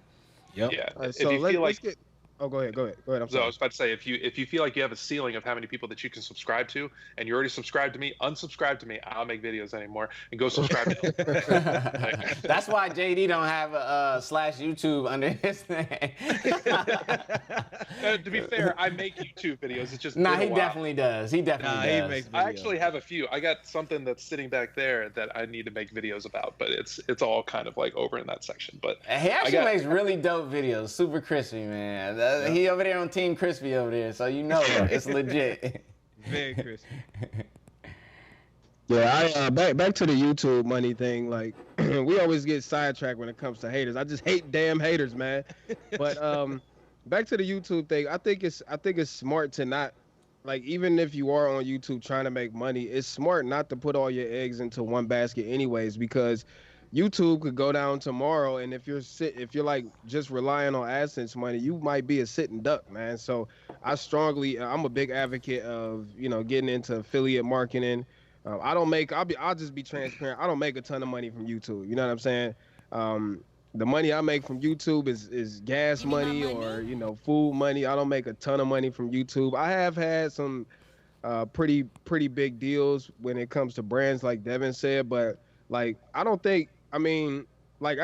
[SPEAKER 5] Yeah.
[SPEAKER 3] So let's get. Oh, go ahead. I'm sorry.
[SPEAKER 5] I was about to say, if you feel like you have a ceiling of how many people that you can subscribe to, and you already subscribed to me, unsubscribe to me. I don't make videos anymore, and go subscribe to me.
[SPEAKER 2] That's why JD don't have a /YouTube under his name.
[SPEAKER 5] To be fair, I make YouTube videos. It's just
[SPEAKER 2] he definitely does. He definitely does.
[SPEAKER 4] He makes videos.
[SPEAKER 5] I actually have a few. I got something that's sitting back there that I need to make videos about, but it's all kind of like over in that section. But
[SPEAKER 2] he actually makes really dope videos, super crispy, man. He over there on Team Crispy over there, so you know it's legit.
[SPEAKER 3] Very crispy. Yeah, back to the YouTube money thing. Like we always get sidetracked when it comes to haters. I just hate damn haters, man. But back to the YouTube thing. I think it's smart to not, like, even if you are on YouTube trying to make money, it's smart not to put all your eggs into one basket anyways, because YouTube could go down tomorrow, and if you're like just relying on AdSense money, you might be a sitting duck, man. So I'm a big advocate of, getting into affiliate marketing. I'll just be transparent. I don't make a ton of money from YouTube. You know what I'm saying? The money I make from YouTube is gas money or, food money. I don't make a ton of money from YouTube. I have had some pretty big deals when it comes to brands, like Devin said, but like, I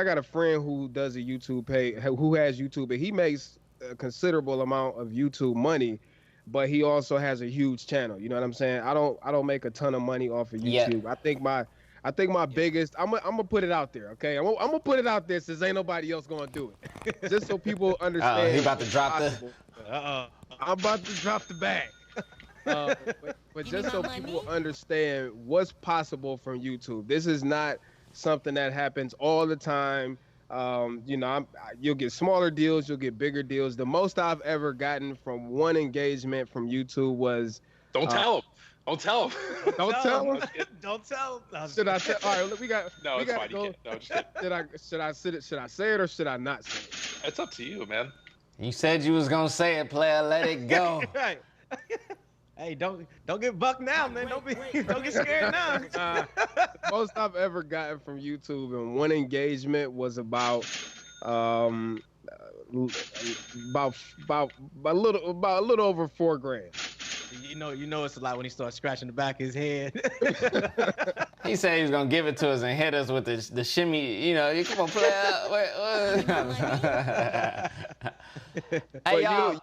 [SPEAKER 3] got a friend who does a YouTube page, who has YouTube, and he makes a considerable amount of YouTube money, but he also has a huge channel. You know what I'm saying? I don't make a ton of money off of YouTube. Yeah. I think my biggest, I'm gonna put it out there, okay? I'm gonna put it out there since ain't nobody else gonna do it, just so people understand.
[SPEAKER 2] He about to drop
[SPEAKER 3] I'm about to drop the bag. But just so people understand what's possible from YouTube. This is not something that happens all the time. You'll get smaller deals, you'll get bigger deals. The most I've ever gotten from one engagement from YouTube was
[SPEAKER 5] don't tell them. Don't tell him.
[SPEAKER 3] Don't tell him.
[SPEAKER 4] Don't tell him.
[SPEAKER 3] Should I say? All right, look, we got.
[SPEAKER 5] No,
[SPEAKER 3] we
[SPEAKER 5] it's
[SPEAKER 3] gotta
[SPEAKER 5] fine.
[SPEAKER 3] go.
[SPEAKER 5] You can't. No, just kidding.
[SPEAKER 3] Should I say it? Should I say it or should I not say it?
[SPEAKER 5] It's up to you, man.
[SPEAKER 2] You said you was gonna say it, player. Let it go.
[SPEAKER 4] Right. Hey, don't get bucked now, man. Don't get scared now.
[SPEAKER 3] The most I've ever gotten from YouTube in one engagement was about a little over $4,000.
[SPEAKER 4] You know it's a lot when he starts scratching the back of his head.
[SPEAKER 2] He said he was gonna give it to us and hit us with the shimmy. You know, you come on, player. Hey y'all,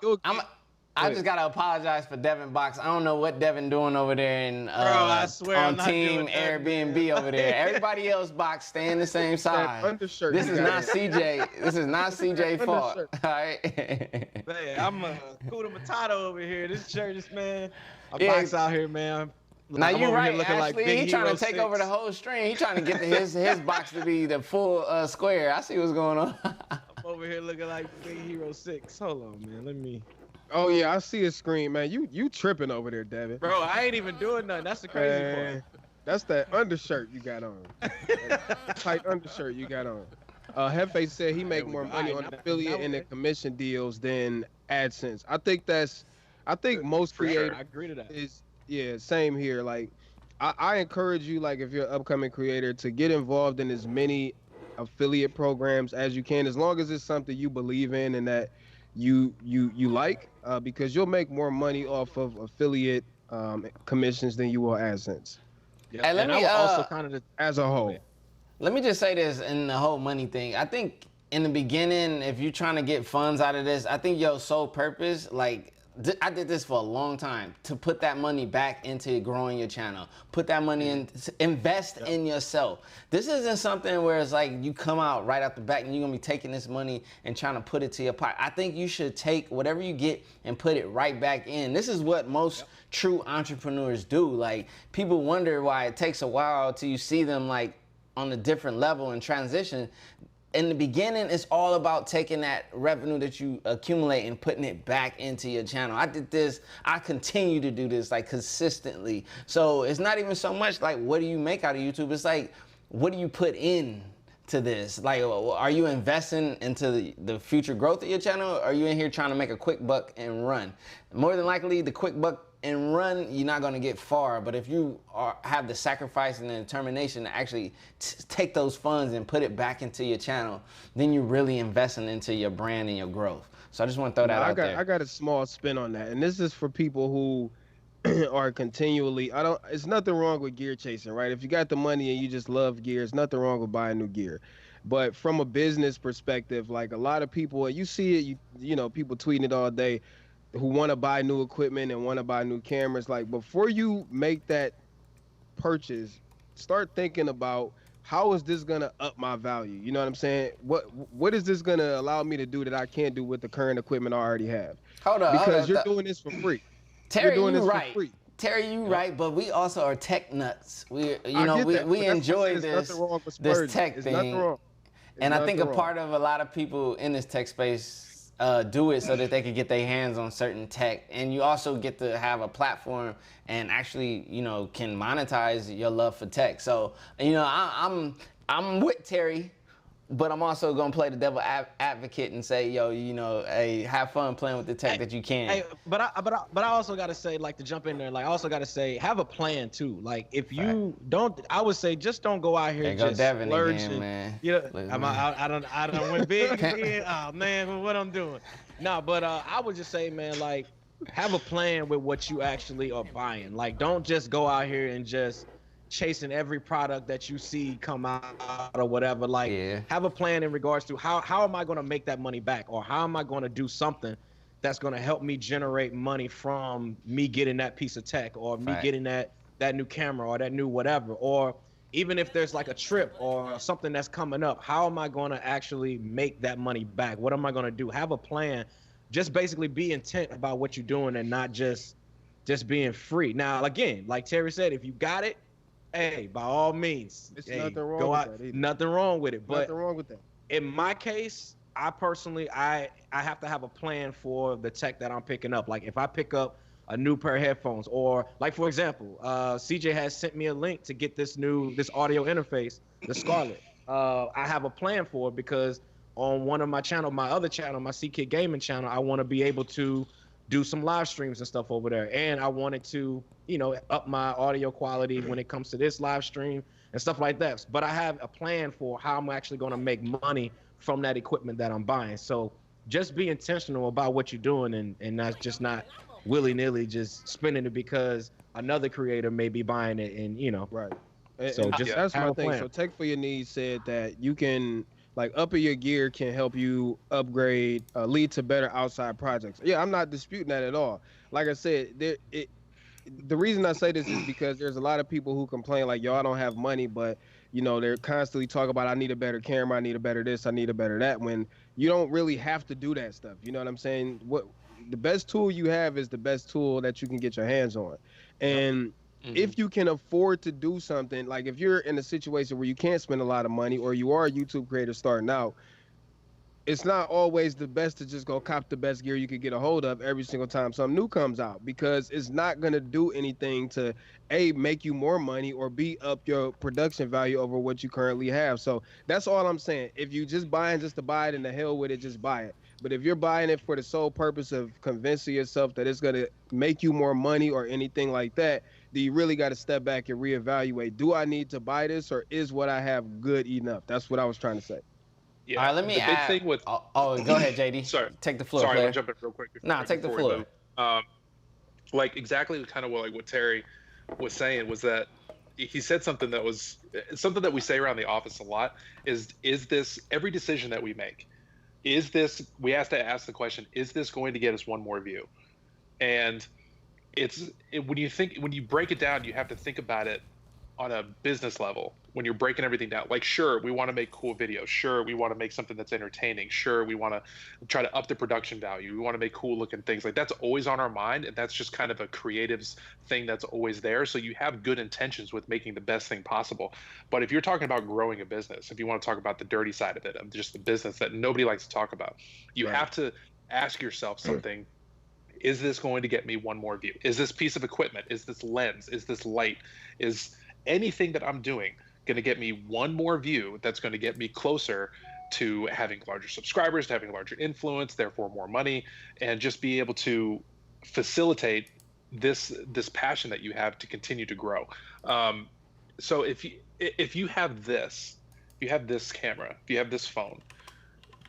[SPEAKER 2] I just gotta apologize for Devin Box. I don't know what Devin doing over there in
[SPEAKER 4] I swear
[SPEAKER 2] on
[SPEAKER 4] I'm not
[SPEAKER 2] Team
[SPEAKER 4] doing that,
[SPEAKER 2] Airbnb
[SPEAKER 4] man.
[SPEAKER 2] over there. Everybody else Box staying the same size.
[SPEAKER 3] Undershirt
[SPEAKER 2] This
[SPEAKER 3] you
[SPEAKER 2] is
[SPEAKER 3] got
[SPEAKER 2] not
[SPEAKER 3] on.
[SPEAKER 2] CJ. This is not CJ fault.
[SPEAKER 3] Undershirt.
[SPEAKER 2] All right.
[SPEAKER 4] Man, I'm a Kuda Matata over here. This church is, man. A
[SPEAKER 2] Yeah.
[SPEAKER 4] Box out here, man.
[SPEAKER 2] Now
[SPEAKER 4] I'm
[SPEAKER 2] you're
[SPEAKER 4] over here
[SPEAKER 2] right,
[SPEAKER 4] looking
[SPEAKER 2] Ashley.
[SPEAKER 4] like Big
[SPEAKER 2] He trying to
[SPEAKER 4] Hero
[SPEAKER 2] take
[SPEAKER 4] 6.
[SPEAKER 2] over the whole stream. He trying to get his box to be the full square. I see what's going on.
[SPEAKER 4] I'm over here looking like Big Hero 6. Hold on, man. Let me.
[SPEAKER 3] Oh yeah, I see his screen, man. You tripping over there, Devin?
[SPEAKER 4] Bro, I ain't even doing nothing. That's the crazy
[SPEAKER 3] Man, that's that undershirt you got on. That tight undershirt you got on. Hefe said he make
[SPEAKER 4] we
[SPEAKER 3] more
[SPEAKER 4] go.
[SPEAKER 3] money
[SPEAKER 4] All right,
[SPEAKER 3] on
[SPEAKER 4] now
[SPEAKER 3] affiliate
[SPEAKER 4] we
[SPEAKER 3] and the
[SPEAKER 4] good.
[SPEAKER 3] commission deals than AdSense. I think most
[SPEAKER 4] For sure.
[SPEAKER 3] creators
[SPEAKER 4] I agree to that.
[SPEAKER 3] is same here. Like I encourage you, like if you're an upcoming creator, to get involved in as many affiliate programs as you can, as long as it's something you believe in and that you like, because you'll make more money off of affiliate commissions than you will AdSense
[SPEAKER 4] Yeah.
[SPEAKER 2] Hey, let
[SPEAKER 4] and
[SPEAKER 2] me,
[SPEAKER 4] I was also kind of
[SPEAKER 3] as a whole.
[SPEAKER 2] Let me just say this in the whole money thing. I think in the beginning, if you're trying to get funds out of this, I think your sole purpose, like, I did this for a long time, to put that money back into growing your channel. Put that money in, invest in yourself. This isn't something where it's like you come out right out the back and you're gonna be taking this money and trying to put it to your pocket. I think you should take whatever you get and put it right back in. This is what most true entrepreneurs do. Like, people wonder why it takes a while till you see them like on a different level and transition. In the beginning, it's all about taking that revenue that you accumulate and putting it back into your channel. I did this, I continue to do this like consistently. So it's not even so much like, what do you make out of YouTube? It's like, what do you put in to this? Like, are you investing into the future growth of your channel? Or are you in here trying to make a quick buck and run? More than likely, the quick buck and run, you're not gonna get far. But if you have the sacrifice and the determination to actually take those funds and put it back into your channel, then you're really investing into your brand and your growth. So I just want to throw that out there.
[SPEAKER 3] I got a small spin on that, and this is for people who are continually. It's nothing wrong with gear chasing, right? If you got the money and you just love gear, it's nothing wrong with buying new gear. But from a business perspective, like a lot of people, you see it, you know, people tweeting it all day, who want to buy new equipment and want to buy new cameras. Like, before you make that purchase, start thinking about, how is this gonna up my value? You know what I'm saying? What is this gonna allow me to do that I can't do with the current equipment I already have?
[SPEAKER 2] Hold up,
[SPEAKER 3] Because you're doing this for free.
[SPEAKER 2] Terry,
[SPEAKER 3] you're doing
[SPEAKER 2] you
[SPEAKER 3] this
[SPEAKER 2] right.
[SPEAKER 3] for free.
[SPEAKER 2] Terry, you right, but we also are tech nuts. We
[SPEAKER 3] I get that,
[SPEAKER 2] we
[SPEAKER 3] but that's
[SPEAKER 2] enjoy
[SPEAKER 3] what I'm saying. There's
[SPEAKER 2] this
[SPEAKER 3] nothing wrong with
[SPEAKER 2] this
[SPEAKER 3] splurging.
[SPEAKER 2] tech
[SPEAKER 3] It's
[SPEAKER 2] thing.
[SPEAKER 3] nothing wrong. It's
[SPEAKER 2] And I think a
[SPEAKER 3] nothing
[SPEAKER 2] part of a lot of people in this tech space do it so that they could get their hands on certain tech. And you also get to have a platform and actually, you know, can monetize your love for tech. So, you know, I'm with Terry, but I'm also gonna play the devil advocate and say, yo, you know, hey, have fun playing with the tech that you can.
[SPEAKER 4] Hey, but I also gotta say, like, to jump in there, like, I also gotta say, have a plan too. Like, if you don't, I would say, just don't go out here
[SPEAKER 2] There
[SPEAKER 4] and
[SPEAKER 2] go
[SPEAKER 4] just
[SPEAKER 2] Devin
[SPEAKER 4] splurge
[SPEAKER 2] again,
[SPEAKER 4] and,
[SPEAKER 2] man.
[SPEAKER 4] you know,
[SPEAKER 2] Look,
[SPEAKER 4] I don't went big again. Oh man, what I'm doing? No, but I would just say, man, like, have a plan with what you actually are buying. Like, don't just go out here and just chasing every product that you see come out or whatever. Like, have a plan in regards to how am I going to make that money back, or how am I going to do something that's going to help me generate money from me getting that piece of tech, or me getting that new camera, or that new whatever. Or even if there's like a trip or something that's coming up, how am I going to actually make that money back? What am I going to do? Have a plan. Just basically be intent about what you're doing, and not just being free. Now, again, like Terry said, if you got it, hey, by all means,
[SPEAKER 3] It's
[SPEAKER 4] hey,
[SPEAKER 3] nothing wrong
[SPEAKER 4] go
[SPEAKER 3] with
[SPEAKER 4] out.
[SPEAKER 3] that either.
[SPEAKER 4] Nothing wrong with it. But
[SPEAKER 3] Nothing wrong with that.
[SPEAKER 4] in my case, I personally, I have to have a plan for the tech that I'm picking up. Like, if I pick up a new pair of headphones, or like for example, CJ has sent me a link to get this audio interface, the Scarlett. I have a plan for it because on one of my channel, my other channel, my Ckid Gaming channel, I want to be able to do some live streams and stuff over there, and I wanted to, up my audio quality when it comes to this live stream and stuff like that. But I have a plan for how I'm actually going to make money from that equipment that I'm buying. So just be intentional about what you're doing, and not willy-nilly just spending it because another creator may be buying it, and
[SPEAKER 3] Right.
[SPEAKER 4] So
[SPEAKER 3] And
[SPEAKER 4] just
[SPEAKER 3] that's my
[SPEAKER 4] have a
[SPEAKER 3] thing.
[SPEAKER 4] plan.
[SPEAKER 3] So Tech for Your Needs said that you can upping your gear can help you upgrade, lead to better outside projects. Yeah, I'm not disputing that at all. Like I said, the reason I say this is because there's a lot of people who complain like, yo, I don't have money, but they're constantly talking about, I need a better camera, I need a better this, I need a better that, when you don't really have to do that stuff. You know what I'm saying? What the best tool you have is the best tool that you can get your hands on. And if you can afford to do something, like if you're in a situation where you can't spend a lot of money, or you are a YouTube creator starting out, it's not always the best to just go cop the best gear you could get a hold of every single time something new comes out, because it's not going to do anything to A, make you more money, or B, up your production value over what you currently have. So that's all I'm saying. If you just buying just to buy it, and the hell with it, just buy it. But if you're buying it for the sole purpose of convincing yourself that it's going to make you more money or anything like that, then you really got to step back and reevaluate. Do I need to buy this, or is what I have good enough? That's what I was trying to say.
[SPEAKER 2] Yeah. All right, let me add.
[SPEAKER 5] Big thing with
[SPEAKER 2] go ahead, JD.
[SPEAKER 5] Sorry,
[SPEAKER 2] take the floor.
[SPEAKER 5] Sorry,
[SPEAKER 2] player.
[SPEAKER 5] I'll jump in real quick.
[SPEAKER 2] Take the floor.
[SPEAKER 5] Like exactly kind of what Terry was saying was that he said something that was something that we say around the office a lot. Is this every decision that we make? Is this, we have to ask the question, is this going to get us one more view? And when you break it down, you have to think about it on a business level. When you're breaking everything down, like, sure, we want to make cool videos. Sure, we want to make something that's entertaining. Sure, we want to try to up the production value. We want to make cool looking things. Like, that's always on our mind, and that's just kind of a creative's thing that's always there. So you have good intentions with making the best thing possible. But if you're talking about growing a business, if you want to talk about the dirty side of it, of just the business that nobody likes to talk about, you have to ask yourself something. Is this going to get me one more view? Is this piece of equipment? Is this lens? Is this light? Is anything that I'm doing going to get me one more view that's going to get me closer to having larger subscribers, to having larger influence, therefore more money, and just be able to facilitate this passion that you have to continue to grow. So if you have this camera, if you have this phone,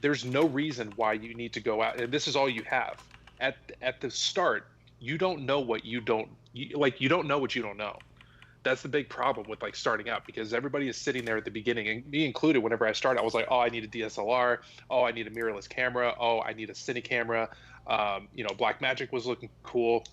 [SPEAKER 5] there's no reason why you need to go out, and this is all you have. At the start, you don't know what you don't know what you don't know. That's the big problem with like starting out, because everybody is sitting there at the beginning, and me included. Whenever I started, I was like, oh, I need a DSLR. Oh, I need a mirrorless camera. Oh, I need a cine camera. Blackmagic was looking cool.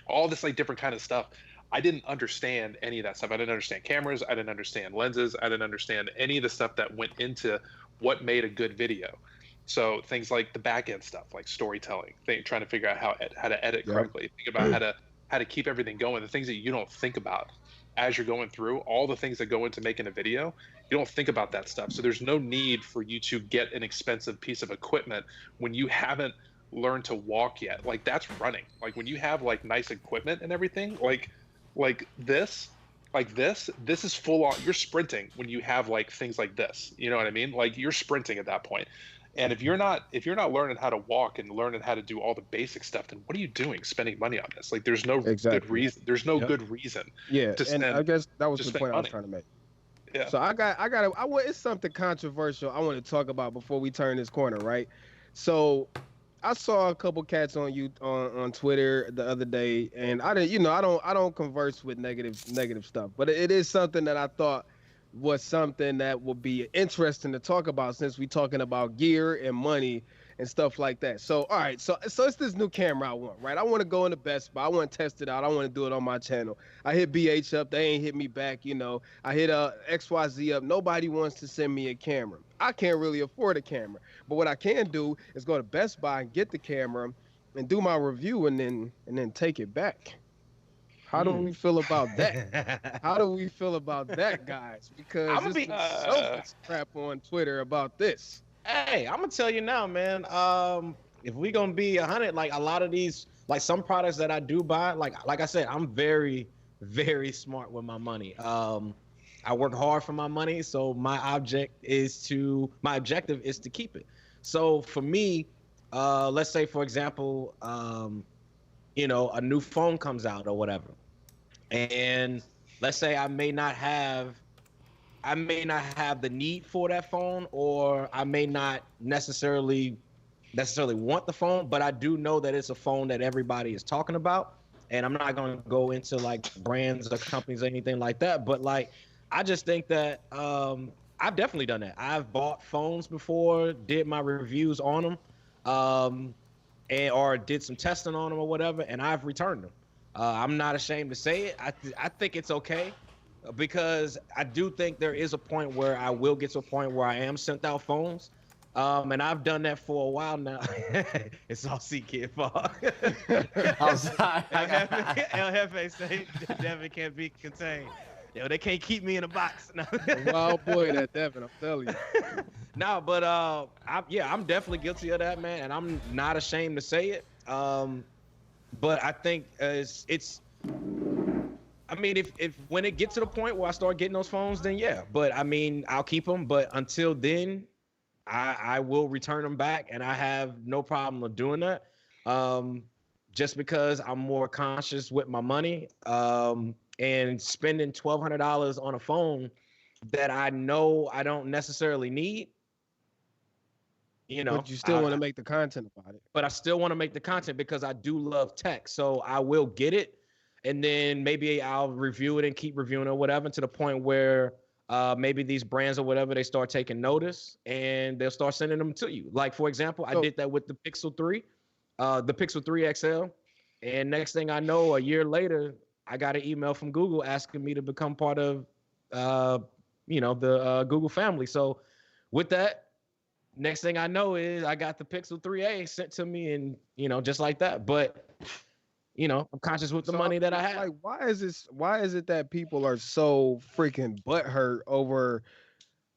[SPEAKER 5] All this like different kind of stuff. I didn't understand any of that stuff. I didn't understand cameras. I didn't understand lenses. I didn't understand any of the stuff that went into what made a good video. So things like the back end stuff, like storytelling, trying to figure out how to edit correctly, think about how to keep everything going. The things that you don't think about as you're going through, all the things that go into making a video, you don't think about that stuff. So there's no need for you to get an expensive piece of equipment when you haven't learned to walk yet. Like, that's running. Like, when you have like nice equipment and everything, like this is full on. You're sprinting when you have like things like this. You know what I mean? Like, you're sprinting at that point. And if you're not learning how to walk and learning how to do all the basic stuff, then what are you doing spending money on this? Like, there's no good reason. There's no good reason.
[SPEAKER 3] Yeah,
[SPEAKER 4] to
[SPEAKER 3] and I guess that was the point I was
[SPEAKER 5] money.
[SPEAKER 3] trying to make.
[SPEAKER 5] Yeah.
[SPEAKER 3] So it's something controversial I want to talk about before we turn this corner, right? So I saw a couple cats on Twitter the other day, and I don't converse with negative stuff, but it is something that I thought was something that would be interesting to talk about, since we talking about gear and money and stuff like that. So, all right, so it's this new camera I want, right? I want to go into Best Buy. I want to test it out. I want to do it on my channel. I hit BH up. They ain't hit me back, I hit XYZ up. Nobody wants to send me a camera. I can't really afford a camera. But what I can do is go to Best Buy and get the camera and do my review and then take it back. How do we feel about that? How do we feel about that, guys? Because there's been so much crap on Twitter about this.
[SPEAKER 4] Hey, I'm gonna tell you now, man. if we gonna be 100, like a lot of these, like some products that I do buy, like I said, I'm very, very smart with my money. I work hard for my money, so my objective is to keep it. So for me, let's say for example, you know, a new phone comes out or whatever, and let's say I may not have the need for that phone, or I may not necessarily want the phone, but I do know that it's a phone that everybody is talking about. And I'm not going to go into like brands or companies or anything like that, but like I just think that I've definitely done that. I've bought phones before, did my reviews on them, or did some testing on them or whatever, and I've returned them. I'm not ashamed to say it. I think it's okay, because I do think there is a point where I will get to a point where I am sent out phones. And I've done that for a while now. It's all Ckid fault.
[SPEAKER 2] I'm sorry.
[SPEAKER 4] El Jefe say Devin can't be contained. Yo, they can't keep me in a box.
[SPEAKER 3] Wild boy, that Devin, I'm telling you.
[SPEAKER 4] No, but I'm definitely guilty of that, man, and I'm not ashamed to say it. But I think it's. I mean, if when it gets to the point where I start getting those phones, then yeah. But I mean, I'll keep them. But until then, I will return them back, and I have no problem with doing that. Just because I'm more conscious with my money, and spending $1,200 on a phone that I know I don't necessarily need. You know,
[SPEAKER 3] but you still want to make the content about it.
[SPEAKER 4] But I still want to make the content because I do love tech, so I will get it, and then maybe I'll review it and keep reviewing it or whatever, to the point where maybe these brands or whatever, they start taking notice and they'll start sending them to you. Like, for example, I did that with the Pixel 3, the Pixel 3 XL. And next thing I know, a year later, I got an email from Google asking me to become part of, the Google family. So with that, next thing I know is I got the Pixel 3A sent to me, and, you know, just like that. But, you know, I'm conscious with the money that I have.
[SPEAKER 3] Like, why is it that people are so freaking butthurt over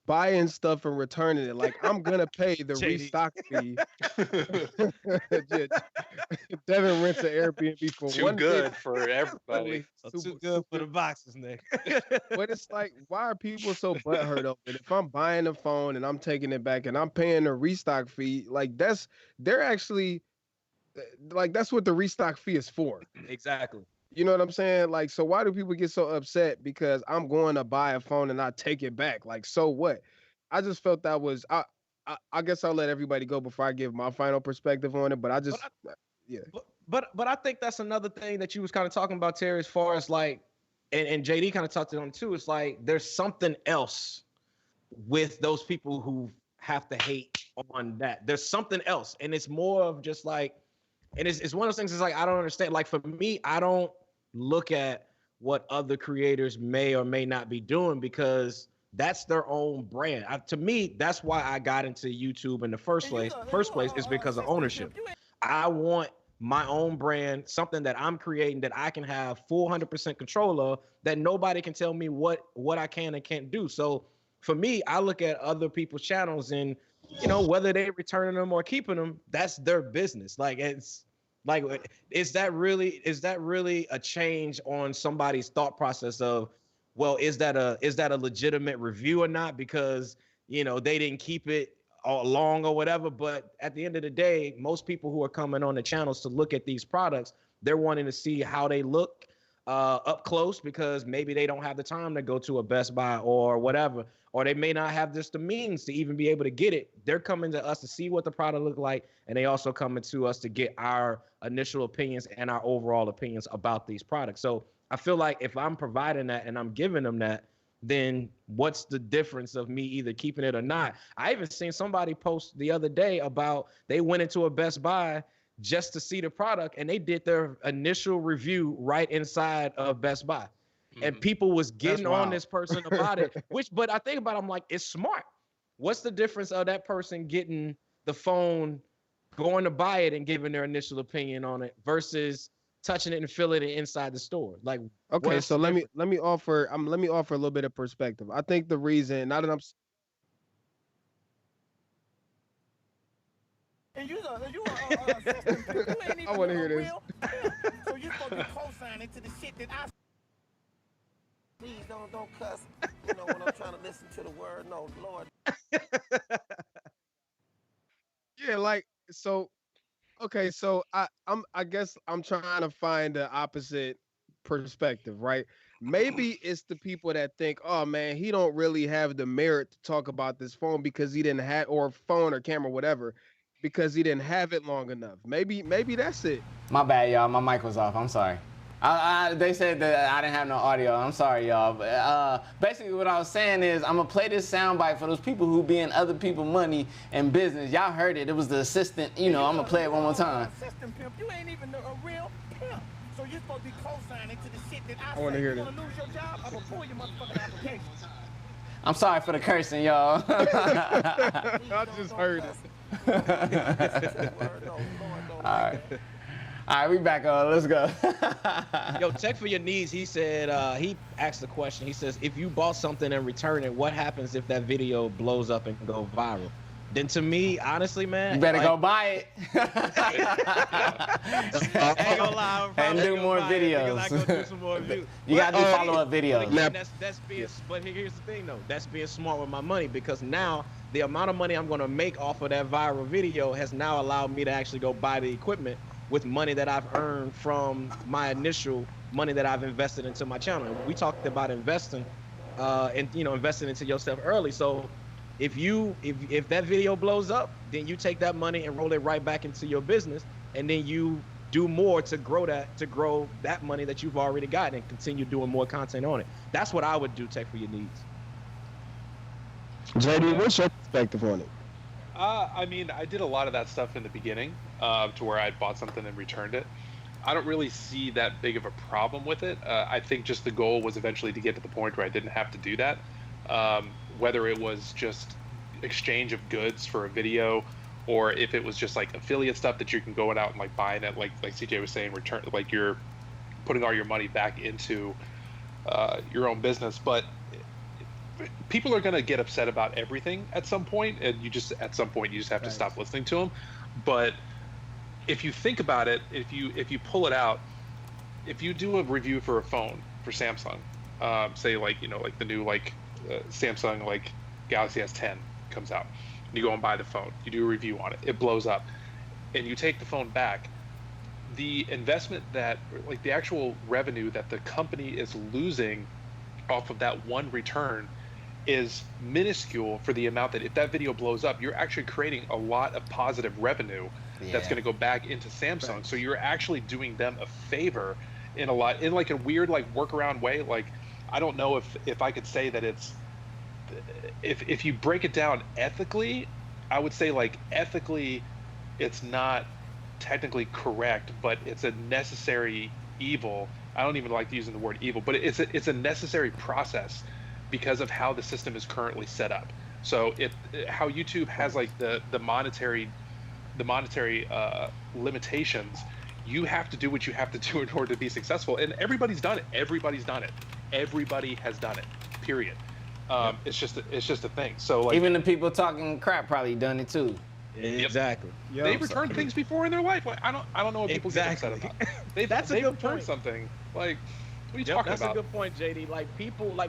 [SPEAKER 3] buying stuff and returning it? Like, I'm gonna pay the restock fee. Devin rents an Airbnb for
[SPEAKER 5] too good for everybody.
[SPEAKER 4] Too good for the boxes, Nick.
[SPEAKER 3] But it's like, why are people so butthurt over it? If I'm buying a phone and I'm taking it back and I'm paying the restock fee, like they're actually. Like, that's what the restock fee is for.
[SPEAKER 4] Exactly.
[SPEAKER 3] You know what I'm saying? Like, so why do people get so upset because I'm going to buy a phone and I take it back? Like, so what? I just felt that was I guess I'll let everybody go before I give my final perspective on it. But I just
[SPEAKER 4] But I think that's another thing that you was kind of talking about, Terry, as far as like, and JD kind of touched on it too. It's like there's something else with those people who have to hate on that. There's something else, and it's more of just like. And it's one of those things. It's like, I don't understand. Like, for me, I don't look at what other creators may or may not be doing, because that's their own brand. To me, that's why I got into YouTube in the first place. Is because of ownership. I want my own brand, something that I'm creating that I can have full 100% control of, that nobody can tell me what I can and can't do. So for me, I look at other people's channels, and, you know, whether they returning them or keeping them, that's their business. Like, it's like, is that really a change on somebody's thought process of, well, is that a legitimate review or not? Because, you know, they didn't keep it all along or whatever. But at the end of the day, most people who are coming on the channels to look at these products, they're wanting to see how they look up close, because maybe they don't have the time to go to a Best Buy or whatever, or they may not have just the means to even be able to get it. They're coming to us to see what the product looks like, and they also coming to us to get our initial opinions and our overall opinions about these products. So I feel like if I'm providing that and I'm giving them that, then what's the difference of me either keeping it or not? I even seen somebody post the other day about they went into a Best Buy just to see the product, and they did their initial review right inside of Best Buy. And people was getting on this person about it, but I think about it, I'm like, it's smart. What's the difference of that person getting the phone, going to buy it and giving their initial opinion on it, versus touching it and feeling it inside the store? Like,
[SPEAKER 3] okay, so let me offer a little bit of perspective. I think the reason, now that I'm
[SPEAKER 6] And you assistant pimp. You ain't even
[SPEAKER 3] I want to hear
[SPEAKER 6] a
[SPEAKER 3] this.
[SPEAKER 6] real pimp. So you supposed to be co-signing to the shit that I. Please don't cuss. You know when I'm trying to listen to the word. No, Lord.
[SPEAKER 3] Yeah, like so. Okay, so I guess I'm trying to find the opposite perspective, right? Maybe it's the people that think, oh man, he don't really have the merit to talk about this phone because he didn't have or phone or camera, whatever, because he didn't have it long enough. Maybe that's it.
[SPEAKER 2] My bad, y'all. My mic was off. I'm sorry. They said that I didn't have no audio. I'm sorry, y'all. But, basically, what I was saying is I'm going to play this soundbite for those people who be in other people's money and business. Y'all heard it. It was the assistant. You know, I'm going to play it one more time.
[SPEAKER 6] Assistant pimp. You ain't even a real pimp. So you're supposed to be co-signing to the shit that I
[SPEAKER 3] want to hear
[SPEAKER 6] you
[SPEAKER 3] this.
[SPEAKER 6] want to lose your job? I'm going to pull your motherfucking application.
[SPEAKER 2] I'm sorry for the cursing, y'all.
[SPEAKER 3] I just heard it.
[SPEAKER 2] All right. All right, we back on. Let's go.
[SPEAKER 4] Yo, Tech for Your Needs, he said, he asked the question. He says, if you bought something and returned it, what happens if that video blows up and go viral? Then to me, honestly, man.
[SPEAKER 2] You better go buy it.
[SPEAKER 4] I ain't gonna lie,
[SPEAKER 2] and do more videos.
[SPEAKER 4] I go do some more views.
[SPEAKER 2] You gotta do follow-up videos.
[SPEAKER 4] Again, but here's the thing though. That's being smart with my money because now the amount of money I'm gonna make off of that viral video has now allowed me to actually go buy the equipment with money that I've earned from my initial money that I've invested into my channel. We talked about investing, and investing into yourself early. So if that video blows up, then you take that money and roll it right back into your business, and then you do more to grow that money that you've already got and continue doing more content on it. That's what I would do, Tech for Your Needs.
[SPEAKER 3] JD, what's your perspective on it?
[SPEAKER 5] I mean, I did a lot of that stuff in the beginning, to where I bought something and returned it. I don't really see that big of a problem with it. I think just the goal was eventually to get to the point where I didn't have to do that. Whether it was just exchange of goods for a video, or if it was just like affiliate stuff that you can go out and like buying it, like CJ was saying, return, like you're putting all your money back into your own business. But people are going to get upset about everything at some point, and at some point you just have to stop listening to them. But if you think about it, if you pull it out, if you do a review for a phone for Samsung, say like the new Samsung like Galaxy S10 comes out, you go and buy the phone, you do a review on it, it blows up, and you take the phone back, the investment the actual revenue that the company is losing off of that one return is minuscule for the amount that if that video blows up, you're actually creating a lot of positive revenue that's going to go back into Samsung. Right. So you're actually doing them a favor in like a weird workaround way. Like, I don't know if I could say that it's, if you break it down ethically, I would say ethically it's not technically correct, but it's a necessary evil. I don't even like using the word evil, but it's a necessary process because of how the system is currently set up. So how YouTube has the monetary limitations, you have to do what you have to do in order to be successful. And everybody's done it. Everybody has done it. Period. It's just a thing. So
[SPEAKER 2] even the people talking crap probably done it too.
[SPEAKER 4] Exactly.
[SPEAKER 5] Yep. They've returned things before in their life. I don't know what people get upset about. They've returned something. What are you talking about?
[SPEAKER 4] That's a good point, JD.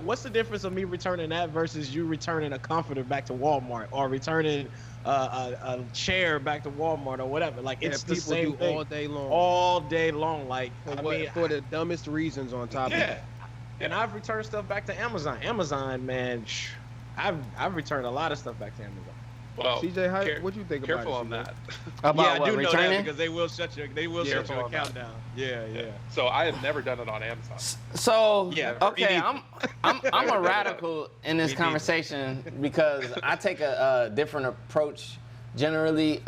[SPEAKER 4] What's the difference of me returning that versus you returning a comforter back to Walmart or returning a chair back to Walmart or whatever? It's the same thing
[SPEAKER 3] all day long.
[SPEAKER 4] All day long.
[SPEAKER 3] For the dumbest reasons on top of that.
[SPEAKER 4] And I've returned stuff back to Amazon. Amazon, man, I've returned a lot of stuff back to Amazon.
[SPEAKER 5] Well,
[SPEAKER 3] CJ, what you think about it?
[SPEAKER 5] Careful on that.
[SPEAKER 2] About
[SPEAKER 4] I do know
[SPEAKER 2] returning?
[SPEAKER 4] that because they will shut your account down. Yeah.
[SPEAKER 5] So I have never done it on Amazon.
[SPEAKER 2] So okay, I'm a radical in this conversation because I take a different approach generally.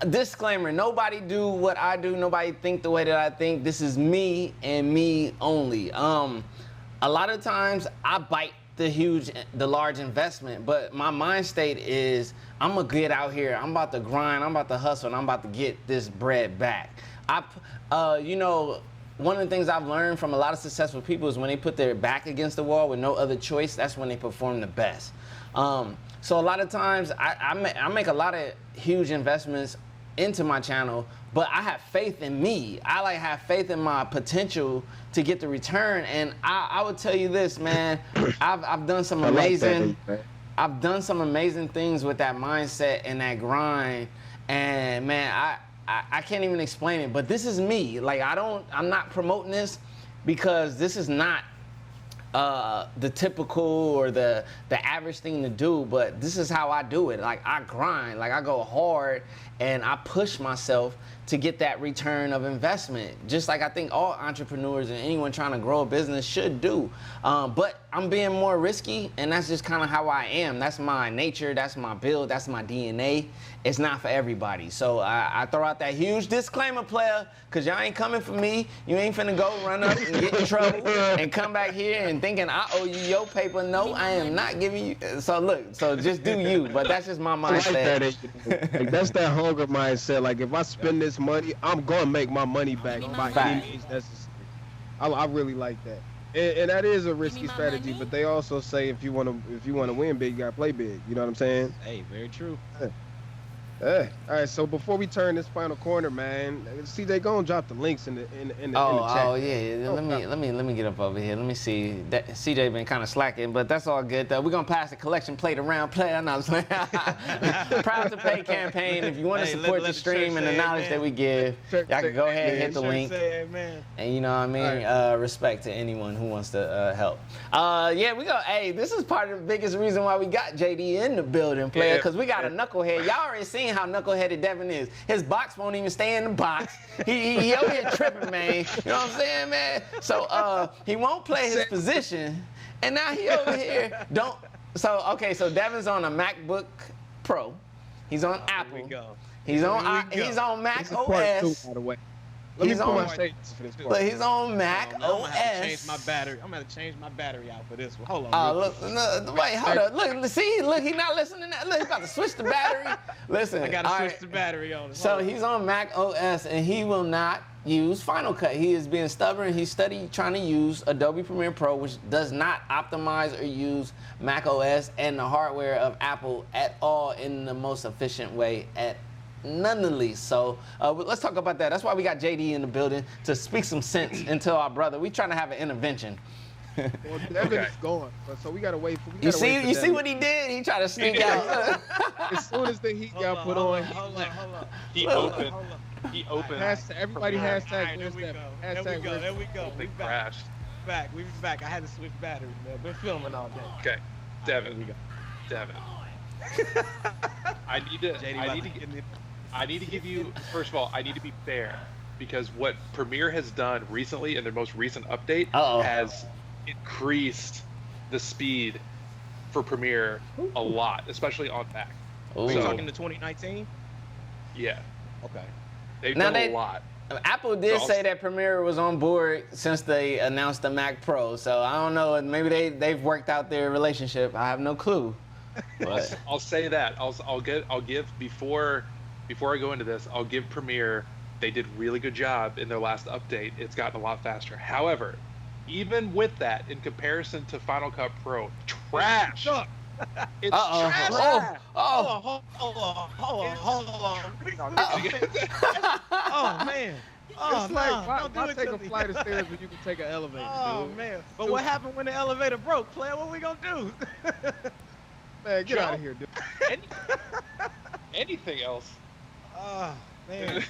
[SPEAKER 2] Disclaimer: nobody do what I do. Nobody think the way that I think. This is me and me only. A lot of times I bite the large investment, but my mind state is I'm gonna get out here, I'm about to grind, I'm about to hustle, and I'm about to get this bread back. One of the things I've learned from a lot of successful people is when they put their back against the wall with no other choice, that's when they perform the best. So a lot of times I make a lot of huge investments into my channel, but I have faith in me. I like have faith in my potential to get the return. And I would tell you this, man, I've done some amazing, I've done some amazing things with that mindset and that grind. And man, I can't even explain it, but this is me. Like I'm not promoting this because this is not the typical or the average thing to do, but this is how I do it. Like I grind, like I go hard and I push myself to get that return of investment, just like I think all entrepreneurs and anyone trying to grow a business should do. But I'm being more risky, and that's just kind of how I am. That's my nature, that's my build, that's my DNA. It's not for everybody. So I throw out that huge disclaimer, player, because y'all ain't coming for me. You ain't finna go run up and get in trouble and come back here and thinking I owe you your paper. No, I am not giving you. So look, so just do you, but that's just my mindset.
[SPEAKER 3] Like that's that hunger mindset. Like if I spend this money, I'm gonna make my money back by any means necessary. I really like that. And that is a risky strategy, but they also say if you want to win big, you gotta play big. You know what I'm saying?
[SPEAKER 4] Hey, very true.
[SPEAKER 3] All right, so before we turn this final corner, man, CJ, go and drop the links in the chat.
[SPEAKER 2] Oh yeah. Let me get up over here. Let me see. That CJ been kind of slacking, but that's all good though. We're gonna pass the collection plate around, player. No, I'm saying. Proud to Pay campaign. If you want to support the stream and the knowledge that we give, y'all can go ahead and hit the link. And you know what I mean. Respect to anyone who wants to help. Yeah, we go. Hey, this is part of the biggest reason why we got JD in the building, player, because we got a knucklehead. Y'all already seen how knuckleheaded Devin is. His box won't even stay in the box. He over here tripping, man. You know what I'm saying, man? So he won't play his position, and now he over here So Devin's on a MacBook Pro. He's on Apple.
[SPEAKER 4] Here we go.
[SPEAKER 2] He's on Mac OS.
[SPEAKER 3] By the way.
[SPEAKER 2] He's on Mac
[SPEAKER 4] I'm gonna have to
[SPEAKER 2] OS.
[SPEAKER 4] change my battery. I'm gonna have to change my battery out for this one. Hold on.
[SPEAKER 2] Wait, hold up. Look, he's not listening to that. Look, he's about to switch the battery. Listen,
[SPEAKER 4] I gotta switch the battery on it.
[SPEAKER 2] So he's on Mac OS and he will not use Final Cut. He is being stubborn. He's trying to use Adobe Premiere Pro, which does not optimize or use Mac OS and the hardware of Apple at all in the most efficient way at none the least. So let's talk about that. That's why we got JD in the building to speak some sense into our brother. We trying to have an intervention.
[SPEAKER 3] Well, Devin is gone, so we gotta wait.
[SPEAKER 2] You see what he did? He tried to sneak out.
[SPEAKER 3] As soon as the heat got put on,
[SPEAKER 5] he opened.
[SPEAKER 3] Everybody hashtag.
[SPEAKER 4] There we go.
[SPEAKER 5] They crashed.
[SPEAKER 4] We back. I had to switch batteries, man. Been filming all day.
[SPEAKER 5] Okay, Devin. I need to give you, first of all, I need to be fair, because what Premiere has done recently in their most recent update has increased the speed for Premiere a lot, especially on Mac.
[SPEAKER 4] Are you talking to 2019?
[SPEAKER 5] Yeah.
[SPEAKER 4] Okay.
[SPEAKER 5] They've done a lot.
[SPEAKER 2] Apple did say that Premiere was on board since they announced the Mac Pro, so I don't know, maybe they've worked out their relationship. I have no clue.
[SPEAKER 5] I'll say that. I'll give before I go into this, I'll give Premiere, they did a really good job in their last update. It's gotten a lot faster. However, even with that, in comparison to Final Cut Pro, trash. It's trash.
[SPEAKER 4] Hold on. Oh man.
[SPEAKER 3] It's like, why take a flight of stairs when you can take an elevator?
[SPEAKER 4] Oh
[SPEAKER 3] dude?
[SPEAKER 4] Man. But what happened when the elevator broke, player? What we gonna do?
[SPEAKER 3] Man, get out of here, dude.
[SPEAKER 5] Anything else?
[SPEAKER 4] Oh man.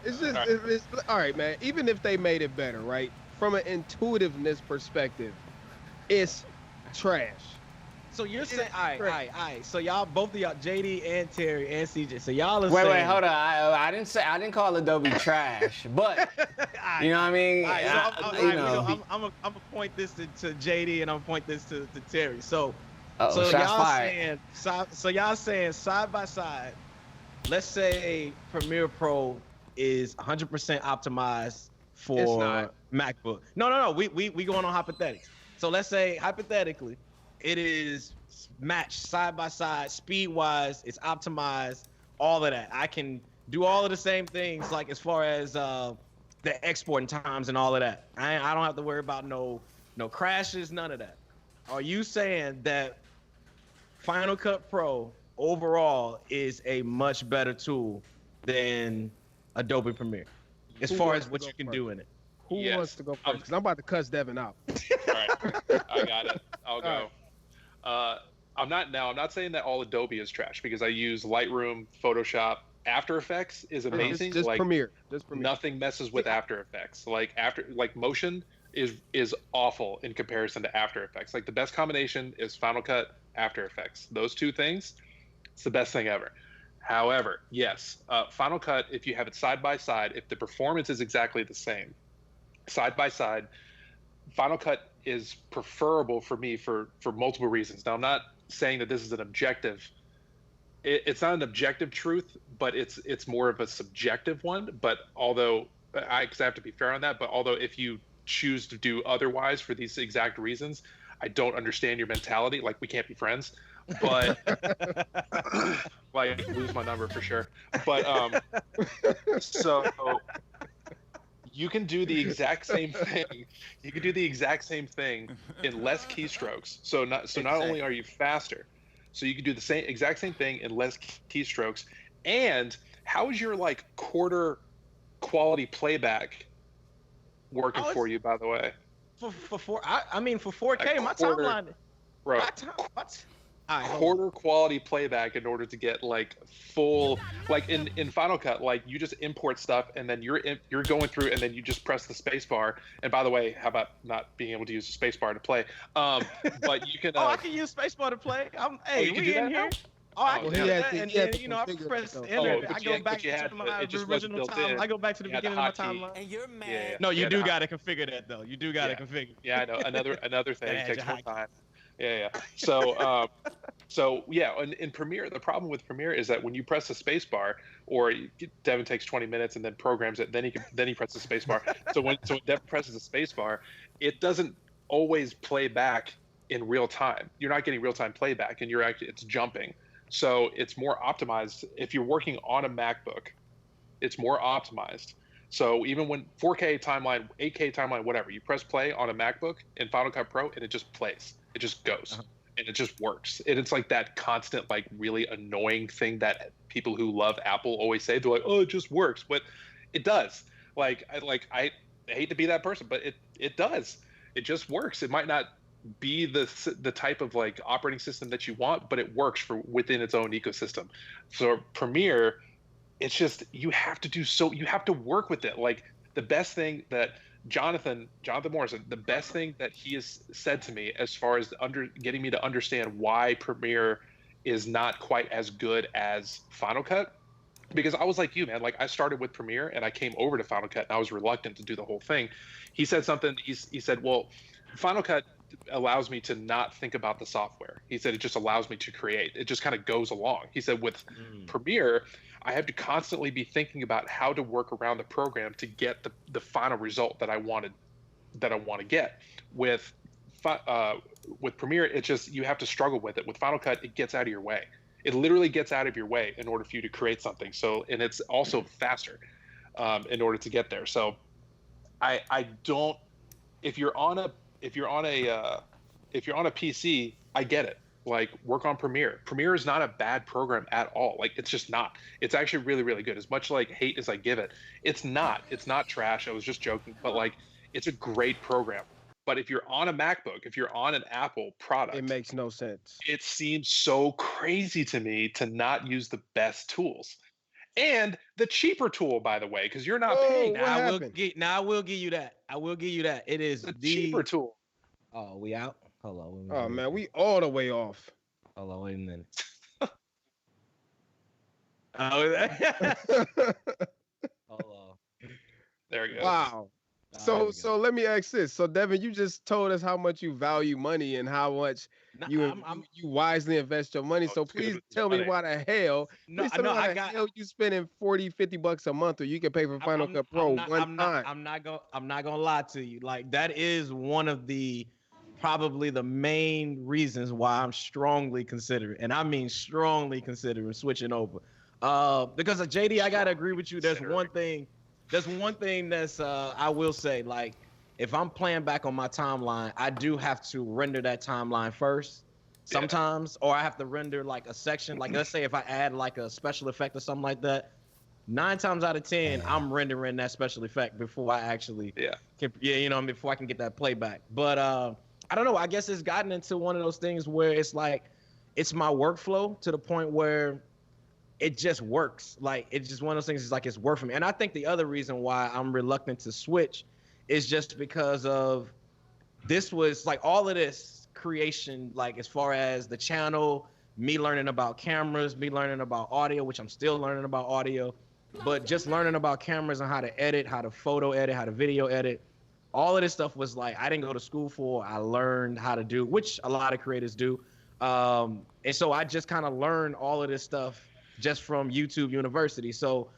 [SPEAKER 3] It's just, it's all right, man. Even if they made it better, right? From an intuitiveness perspective, it's trash.
[SPEAKER 4] So you're saying, all right. So y'all, both of y'all, JD and Terry and CJ. So y'all are
[SPEAKER 2] saying.
[SPEAKER 4] Wait,
[SPEAKER 2] hold on. I didn't call Adobe trash, but you know what I mean.
[SPEAKER 4] I'm gonna point this to JD and I'm gonna point this to Terry. So y'all saying side by side. Let's say Premiere Pro is 100% optimized for MacBook. No. We going on hypothetics. So let's say hypothetically, it is matched side by side, speed wise, it's optimized, all of that. I can do all of the same things, like as far as the exporting times and all of that. I don't have to worry about no crashes, none of that. Are you saying that Final Cut Pro overall is a much better tool than Adobe Premiere as
[SPEAKER 3] Who
[SPEAKER 4] far
[SPEAKER 3] wants
[SPEAKER 4] as
[SPEAKER 3] to
[SPEAKER 4] what
[SPEAKER 3] go
[SPEAKER 4] you can
[SPEAKER 3] first?
[SPEAKER 4] do in it.
[SPEAKER 3] Who
[SPEAKER 5] Yes.
[SPEAKER 3] wants to go first? Because I'm about to cuss Devin out.
[SPEAKER 5] All right, I got it. I'll go. I'm not saying that all Adobe is trash because I use Lightroom, Photoshop. After Effects is amazing.
[SPEAKER 3] Just
[SPEAKER 5] like
[SPEAKER 3] Premiere. Just Premiere.
[SPEAKER 5] nothing messes with After Effects. Like Motion is awful in comparison to After Effects. Like the best combination is Final Cut, After Effects. Those two things, it's the best thing ever. However, yes, Final Cut, if you have it side by side, if the performance is exactly the same, side by side, Final Cut is preferable for me for multiple reasons. Now, I'm not saying that this is an objective. It's not an objective truth, but it's more of a subjective one. But although I have to be fair on that, but although if you choose to do otherwise for these exact reasons, I don't understand your mentality. Like we can't be friends, but like lose my number for sure. But so you can do the exact same thing. You can do the exact same thing in less keystrokes. So not only are you faster, so you can do the exact same thing in less keystrokes. And how is your like quarter quality playback working for you, by the way?
[SPEAKER 4] For 4K, my timeline.
[SPEAKER 5] Bro,
[SPEAKER 4] What?
[SPEAKER 5] Quarter quality playback in order to get like full, like in Final Cut, like you just import stuff and then you're going through and then you just press the space bar. And by the way, how about not being able to use the space bar to play? But you can.
[SPEAKER 4] I can use space bar to play.
[SPEAKER 5] you can do that
[SPEAKER 4] here.
[SPEAKER 5] now?
[SPEAKER 4] I can do that,
[SPEAKER 3] and
[SPEAKER 4] I press enter. I go back to my original time. I go back to the beginning of my timeline.
[SPEAKER 6] And you're mad.
[SPEAKER 5] Yeah.
[SPEAKER 4] No, you do gotta configure that though. You do gotta configure.
[SPEAKER 5] Yeah, I know. Another thing
[SPEAKER 4] Gotta
[SPEAKER 5] takes
[SPEAKER 4] add
[SPEAKER 5] more
[SPEAKER 4] your
[SPEAKER 5] time. Yeah. So yeah, in Premiere, the problem with Premiere is that when you press the space bar, or Devin takes 20 minutes and then programs it, then he presses the space bar. So when Devin presses the space bar, it doesn't always play back in real time. You're not getting real time playback, and it's jumping. So it's more optimized. If you're working on a MacBook, it's more optimized. So even when 4K timeline, 8K timeline, whatever, you press play on a MacBook in Final Cut Pro, and it just plays. It just goes, and it just works. And it's like that constant, like really annoying thing that people who love Apple always say. They're like, "Oh, it just works," but it does. I hate to be that person, but it does. It just works. It might not be the type of like operating system that you want, but it works for within its own ecosystem. So Premiere, it's just you have to work with it. Like the best thing that Jonathan Morrison, the best thing that he has said to me as far as getting me to understand why Premiere is not quite as good as Final Cut, because I was like you, man. Like I started with Premiere and I came over to Final Cut and I was reluctant to do the whole thing. He said something. He said, well, Final Cut allows me to not think about the software. He said it just allows me to create. It just kind of goes along. He said with Premiere, I have to constantly be thinking about how to work around the program to get the final result that I want to get. With Premiere, it's just you have to struggle with it. With Final Cut, it gets out of your way. It literally gets out of your way in order for you to create something. So, and it's also faster in order to get there. So, I don't. If you're on a PC, I get it. Like work on Premiere. Premiere is not a bad program at all. Like it's just not. It's actually really, really good. As much like hate as I give it, it's not. It's not trash. I was just joking, but like it's a great program. But if you're on a MacBook, if you're on an Apple product,
[SPEAKER 3] it makes no sense.
[SPEAKER 5] It seems so crazy to me to not use the best tools. And the cheaper tool, by the way, because you're not paying.
[SPEAKER 4] Now I will give you that. I will give you that. It is the
[SPEAKER 5] cheaper tool.
[SPEAKER 4] Oh, we out? Hold on.
[SPEAKER 3] Oh man, we all the way off.
[SPEAKER 4] Hold on, wait a minute. Hold on.
[SPEAKER 5] There you go.
[SPEAKER 3] Wow. So let me ask this. So Devin, you just told us how much you value money and how much you wisely invest your money. So please tell me why the hell you spending $40-$50 a month, or you can pay for Final Cut Pro one time.
[SPEAKER 4] I'm not gonna lie to you. Like that is one of the probably the main reasons why I'm strongly considering, and I mean strongly considering switching over. Because of JD, I gotta agree with you. There's one thing that's I will say, like if I'm playing back on my timeline, I do have to render that timeline first sometimes, or I have to render like a section. Like let's say if I add like a special effect or something like that, 9 times out of 10, I'm rendering that special effect before I actually before I can get that playback. But I don't know. I guess it's gotten into one of those things where it's like it's my workflow to the point where it just works. Like it's just one of those things. It's like it's work for me. And I think the other reason why I'm reluctant to switch is just because of this was like all of this creation, like as far as the channel, me learning about cameras, me learning about audio, which I'm still learning about audio, but just learning about cameras and how to edit, how to photo edit, how to video edit. All of this stuff was like I didn't go to school for. I learned how to do, which a lot of creators do. And so I just kind of learned all of this stuff just from YouTube University. So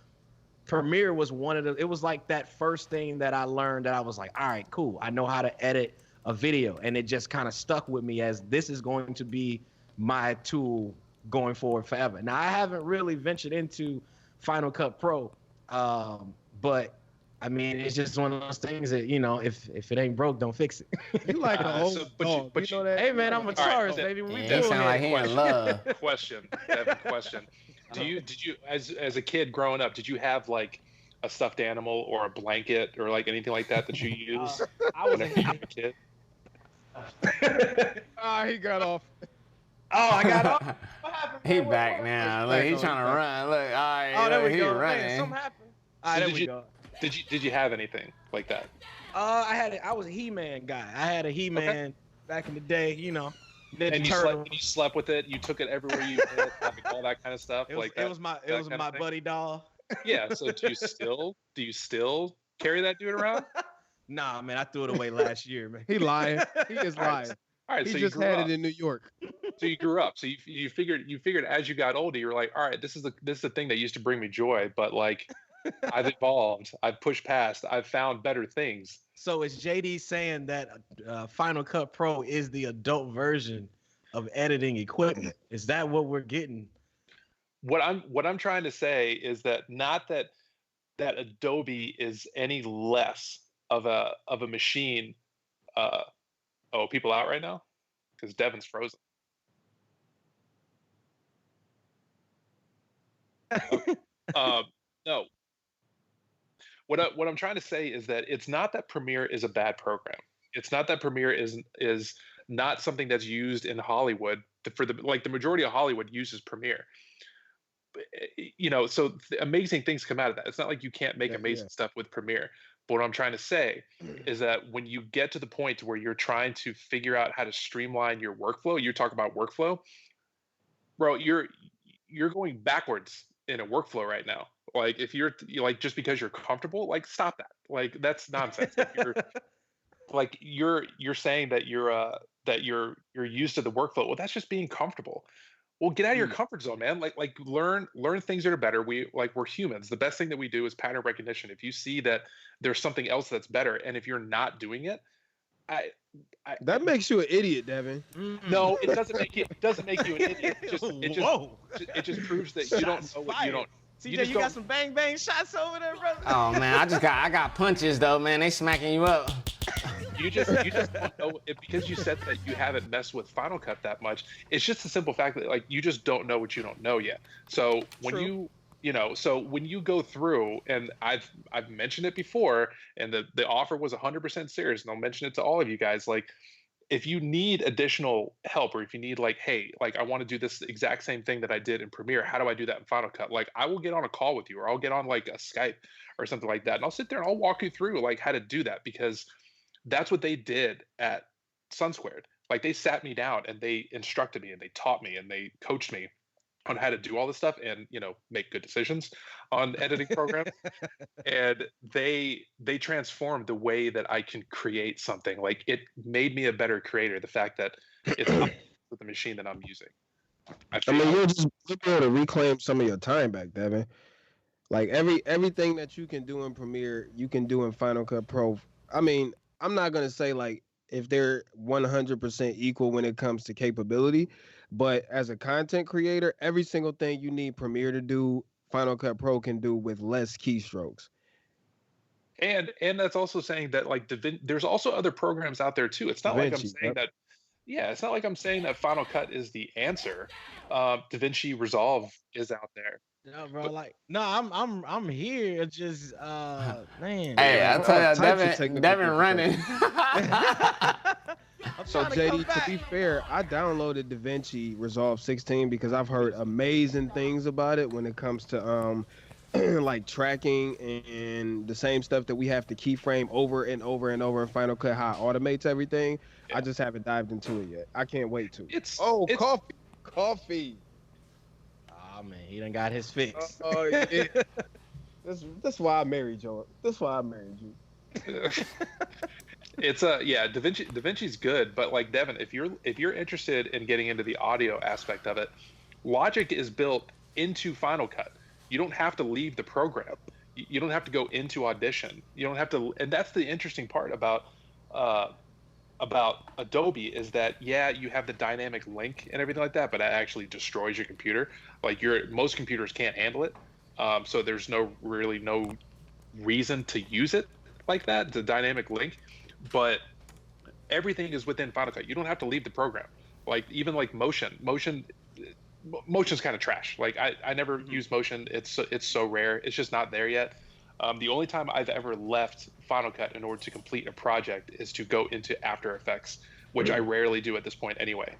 [SPEAKER 4] Premiere was it was like that first thing that I learned that I was like, all right, cool. I know how to edit a video. And it just kind of stuck with me as this is going to be my tool going forward forever. Now, I haven't really ventured into Final Cut Pro, but I mean, it's just one of those things that, you know, if it ain't broke, don't fix it.
[SPEAKER 3] You like an old dog.
[SPEAKER 5] But
[SPEAKER 3] you know that?
[SPEAKER 4] Hey, man, I'm a Taurus,
[SPEAKER 5] right,
[SPEAKER 4] baby. We
[SPEAKER 2] He sound like he in love.
[SPEAKER 5] Question, Devin, question. Did you as a kid growing up, did you have like a stuffed animal or a blanket or like anything like that you used
[SPEAKER 4] I was
[SPEAKER 5] whenever you were a kid?
[SPEAKER 3] He got off.
[SPEAKER 4] Oh, I got off. What happened?
[SPEAKER 2] He back now. Look, he trying to run. Look, all right,
[SPEAKER 4] there we
[SPEAKER 2] he
[SPEAKER 4] go.
[SPEAKER 2] running.
[SPEAKER 4] Man, something happened.
[SPEAKER 5] So
[SPEAKER 4] There we go.
[SPEAKER 5] Did you have anything like that?
[SPEAKER 4] I was a He-Man guy. I had a He-Man back in the day, you know.
[SPEAKER 5] And you slept with it. You took it everywhere you went, like all that kind of stuff.
[SPEAKER 4] It was my buddy doll.
[SPEAKER 5] Yeah. So do you still carry that dude around?
[SPEAKER 4] Nah, man, I threw it away last year, man.
[SPEAKER 3] He lying. He is lying.
[SPEAKER 5] All right.
[SPEAKER 3] He
[SPEAKER 5] So
[SPEAKER 3] just
[SPEAKER 5] you grew
[SPEAKER 3] had
[SPEAKER 5] up.
[SPEAKER 3] it in New York.
[SPEAKER 5] So you grew up. So you figured as you got older, you were like, all right, this is the thing that used to bring me joy, but like I've evolved, I've pushed past, I've found better things.
[SPEAKER 4] So is JD saying that Final Cut Pro is the adult version of editing equipment? Is that what we're getting?
[SPEAKER 5] What I'm trying to say is that not that Adobe is any less of a machine. People out right now because Devin's frozen. No. What I'm trying to say is that it's not that Premiere is a bad program. It's not that Premiere is not something that's used in Hollywood. The majority of Hollywood uses Premiere. You know, so amazing things come out of that. It's not like you can't make amazing stuff with Premiere. But what I'm trying to say is that when you get to the point where you're trying to figure out how to streamline your workflow, you talk about workflow, bro, you're going backwards in a workflow right now. Like if you're like, just because you're comfortable, like stop that. Like that's nonsense. You're saying that you're used to the workflow. Well, that's just being comfortable. Well, get out of your comfort zone, man. Like learn things that are better. We're humans. The best thing that we do is pattern recognition. If you see that there's something else that's better, and if you're not doing it,
[SPEAKER 3] that makes you an idiot, Devin.
[SPEAKER 5] No, it doesn't make you an idiot. It just proves that you don't know what you don't.
[SPEAKER 4] CJ, you got some bang bang shots over there, brother.
[SPEAKER 2] Oh man, I got punches though, man. They smacking you up.
[SPEAKER 5] You just don't know it because you said that you haven't messed with Final Cut that much. It's just the simple fact that like you just don't know what you don't know yet. So when when you go through, and I've mentioned it before, and the offer was 100% serious, and I'll mention it to all of you guys. Like, if you need additional help, or if you need like, hey, like I want to do this exact same thing that I did in Premiere, how do I do that in Final Cut? Like, I will get on a call with you, or I'll get on like a Skype or something like that, and I'll sit there and I'll walk you through like how to do that, because that's what they did at SunSquared. Like they sat me down and they instructed me and they taught me and they coached me on how to do all this stuff and, you know, make good decisions on editing programs. And they transformed the way that I can create something. Like it made me a better creator. The fact that it's not with the machine that I'm using.
[SPEAKER 3] I mean, you'll be able to reclaim some of your time back, Devin. Like everything that you can do in Premiere, you can do in Final Cut Pro. I mean, I'm not going to say like if they're 100% equal when it comes to capability, but as a content creator, every single thing you need Premiere to do, Final Cut Pro can do with less keystrokes.
[SPEAKER 5] And that's also saying that like there's also other programs out there too. It's not like I'm saying that Yeah, it's not like I'm saying that Final Cut is the answer. DaVinci Resolve is out there.
[SPEAKER 4] No, bro.
[SPEAKER 5] But
[SPEAKER 4] Like, no, I'm here. It's just, man.
[SPEAKER 2] Hey, I
[SPEAKER 3] All
[SPEAKER 2] tell you,
[SPEAKER 3] types of
[SPEAKER 2] Devin,
[SPEAKER 3] technical
[SPEAKER 2] Devin running.
[SPEAKER 4] I'm
[SPEAKER 3] So
[SPEAKER 4] trying to come
[SPEAKER 3] JD, to
[SPEAKER 4] back.
[SPEAKER 3] be fair, I downloaded DaVinci Resolve 16 because I've heard amazing things about it when it comes to like tracking and the same stuff that we have to keyframe over and over and over in Final Cut, how it automates everything.
[SPEAKER 5] Yeah.
[SPEAKER 3] I just haven't dived into it yet. I can't wait to.
[SPEAKER 5] it's
[SPEAKER 3] Oh,
[SPEAKER 5] it's
[SPEAKER 3] coffee.
[SPEAKER 4] Oh man, he done got his fix.
[SPEAKER 3] Oh, yeah. That's why I married you. That's why I married you.
[SPEAKER 5] it's yeah, DaVinci's good, but like Devin, if you're interested in getting into the audio aspect of it, Logic is built into Final Cut. You don't have to leave the program. You don't have to go into Audition. You don't have to, and that's the interesting part about Adobe is that, yeah, you have the dynamic link and everything like that, but it actually destroys your computer. Like most computers can't handle it. So there's no reason to use it like that, the dynamic link. But everything is within Final Cut. You don't have to leave the program. Like even like motion's kind of trash. Like I never use motion. It's so rare. It's just not there yet. The only time I've ever left Final Cut in order to complete a project is to go into After Effects, which I rarely do at this point anyway.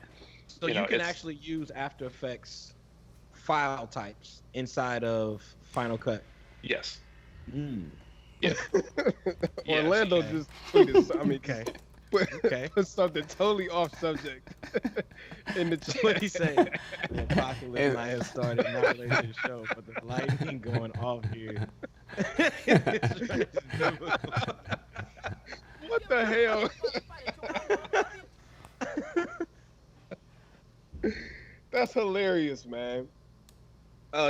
[SPEAKER 4] So you can actually use After Effects file types inside of Final Cut.
[SPEAKER 5] Yes.
[SPEAKER 3] Yeah.
[SPEAKER 5] Yes.
[SPEAKER 3] Orlando just tweeted. I mean,
[SPEAKER 4] Okay.
[SPEAKER 3] okay. Put something totally off subject in the chat.
[SPEAKER 4] What he say? The apocalypse might have started not later in the show, but the lightning going off here.
[SPEAKER 3] What the hell? That's hilarious, man.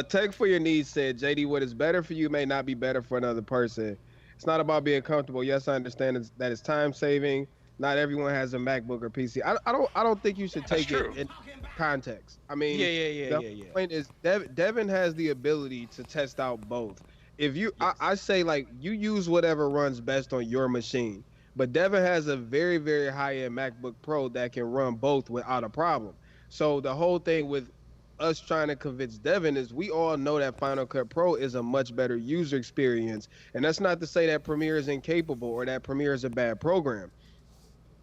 [SPEAKER 3] Tech for Your Needs said, JD, what is better for you may not be better for another person. It's not about being comfortable. Yes, I understand that it's time saving. Not everyone has a MacBook or PC. I don't think you should take it in context. I mean, the point is Devin has the ability to test out both. If you, I say like you use whatever runs best on your machine, but Devin has a very, very high-end MacBook Pro that can run both without a problem. So the whole thing with us trying to convince Devin is we all know that Final Cut Pro is a much better user experience. And that's not to say that Premiere is incapable or that Premiere is a bad program.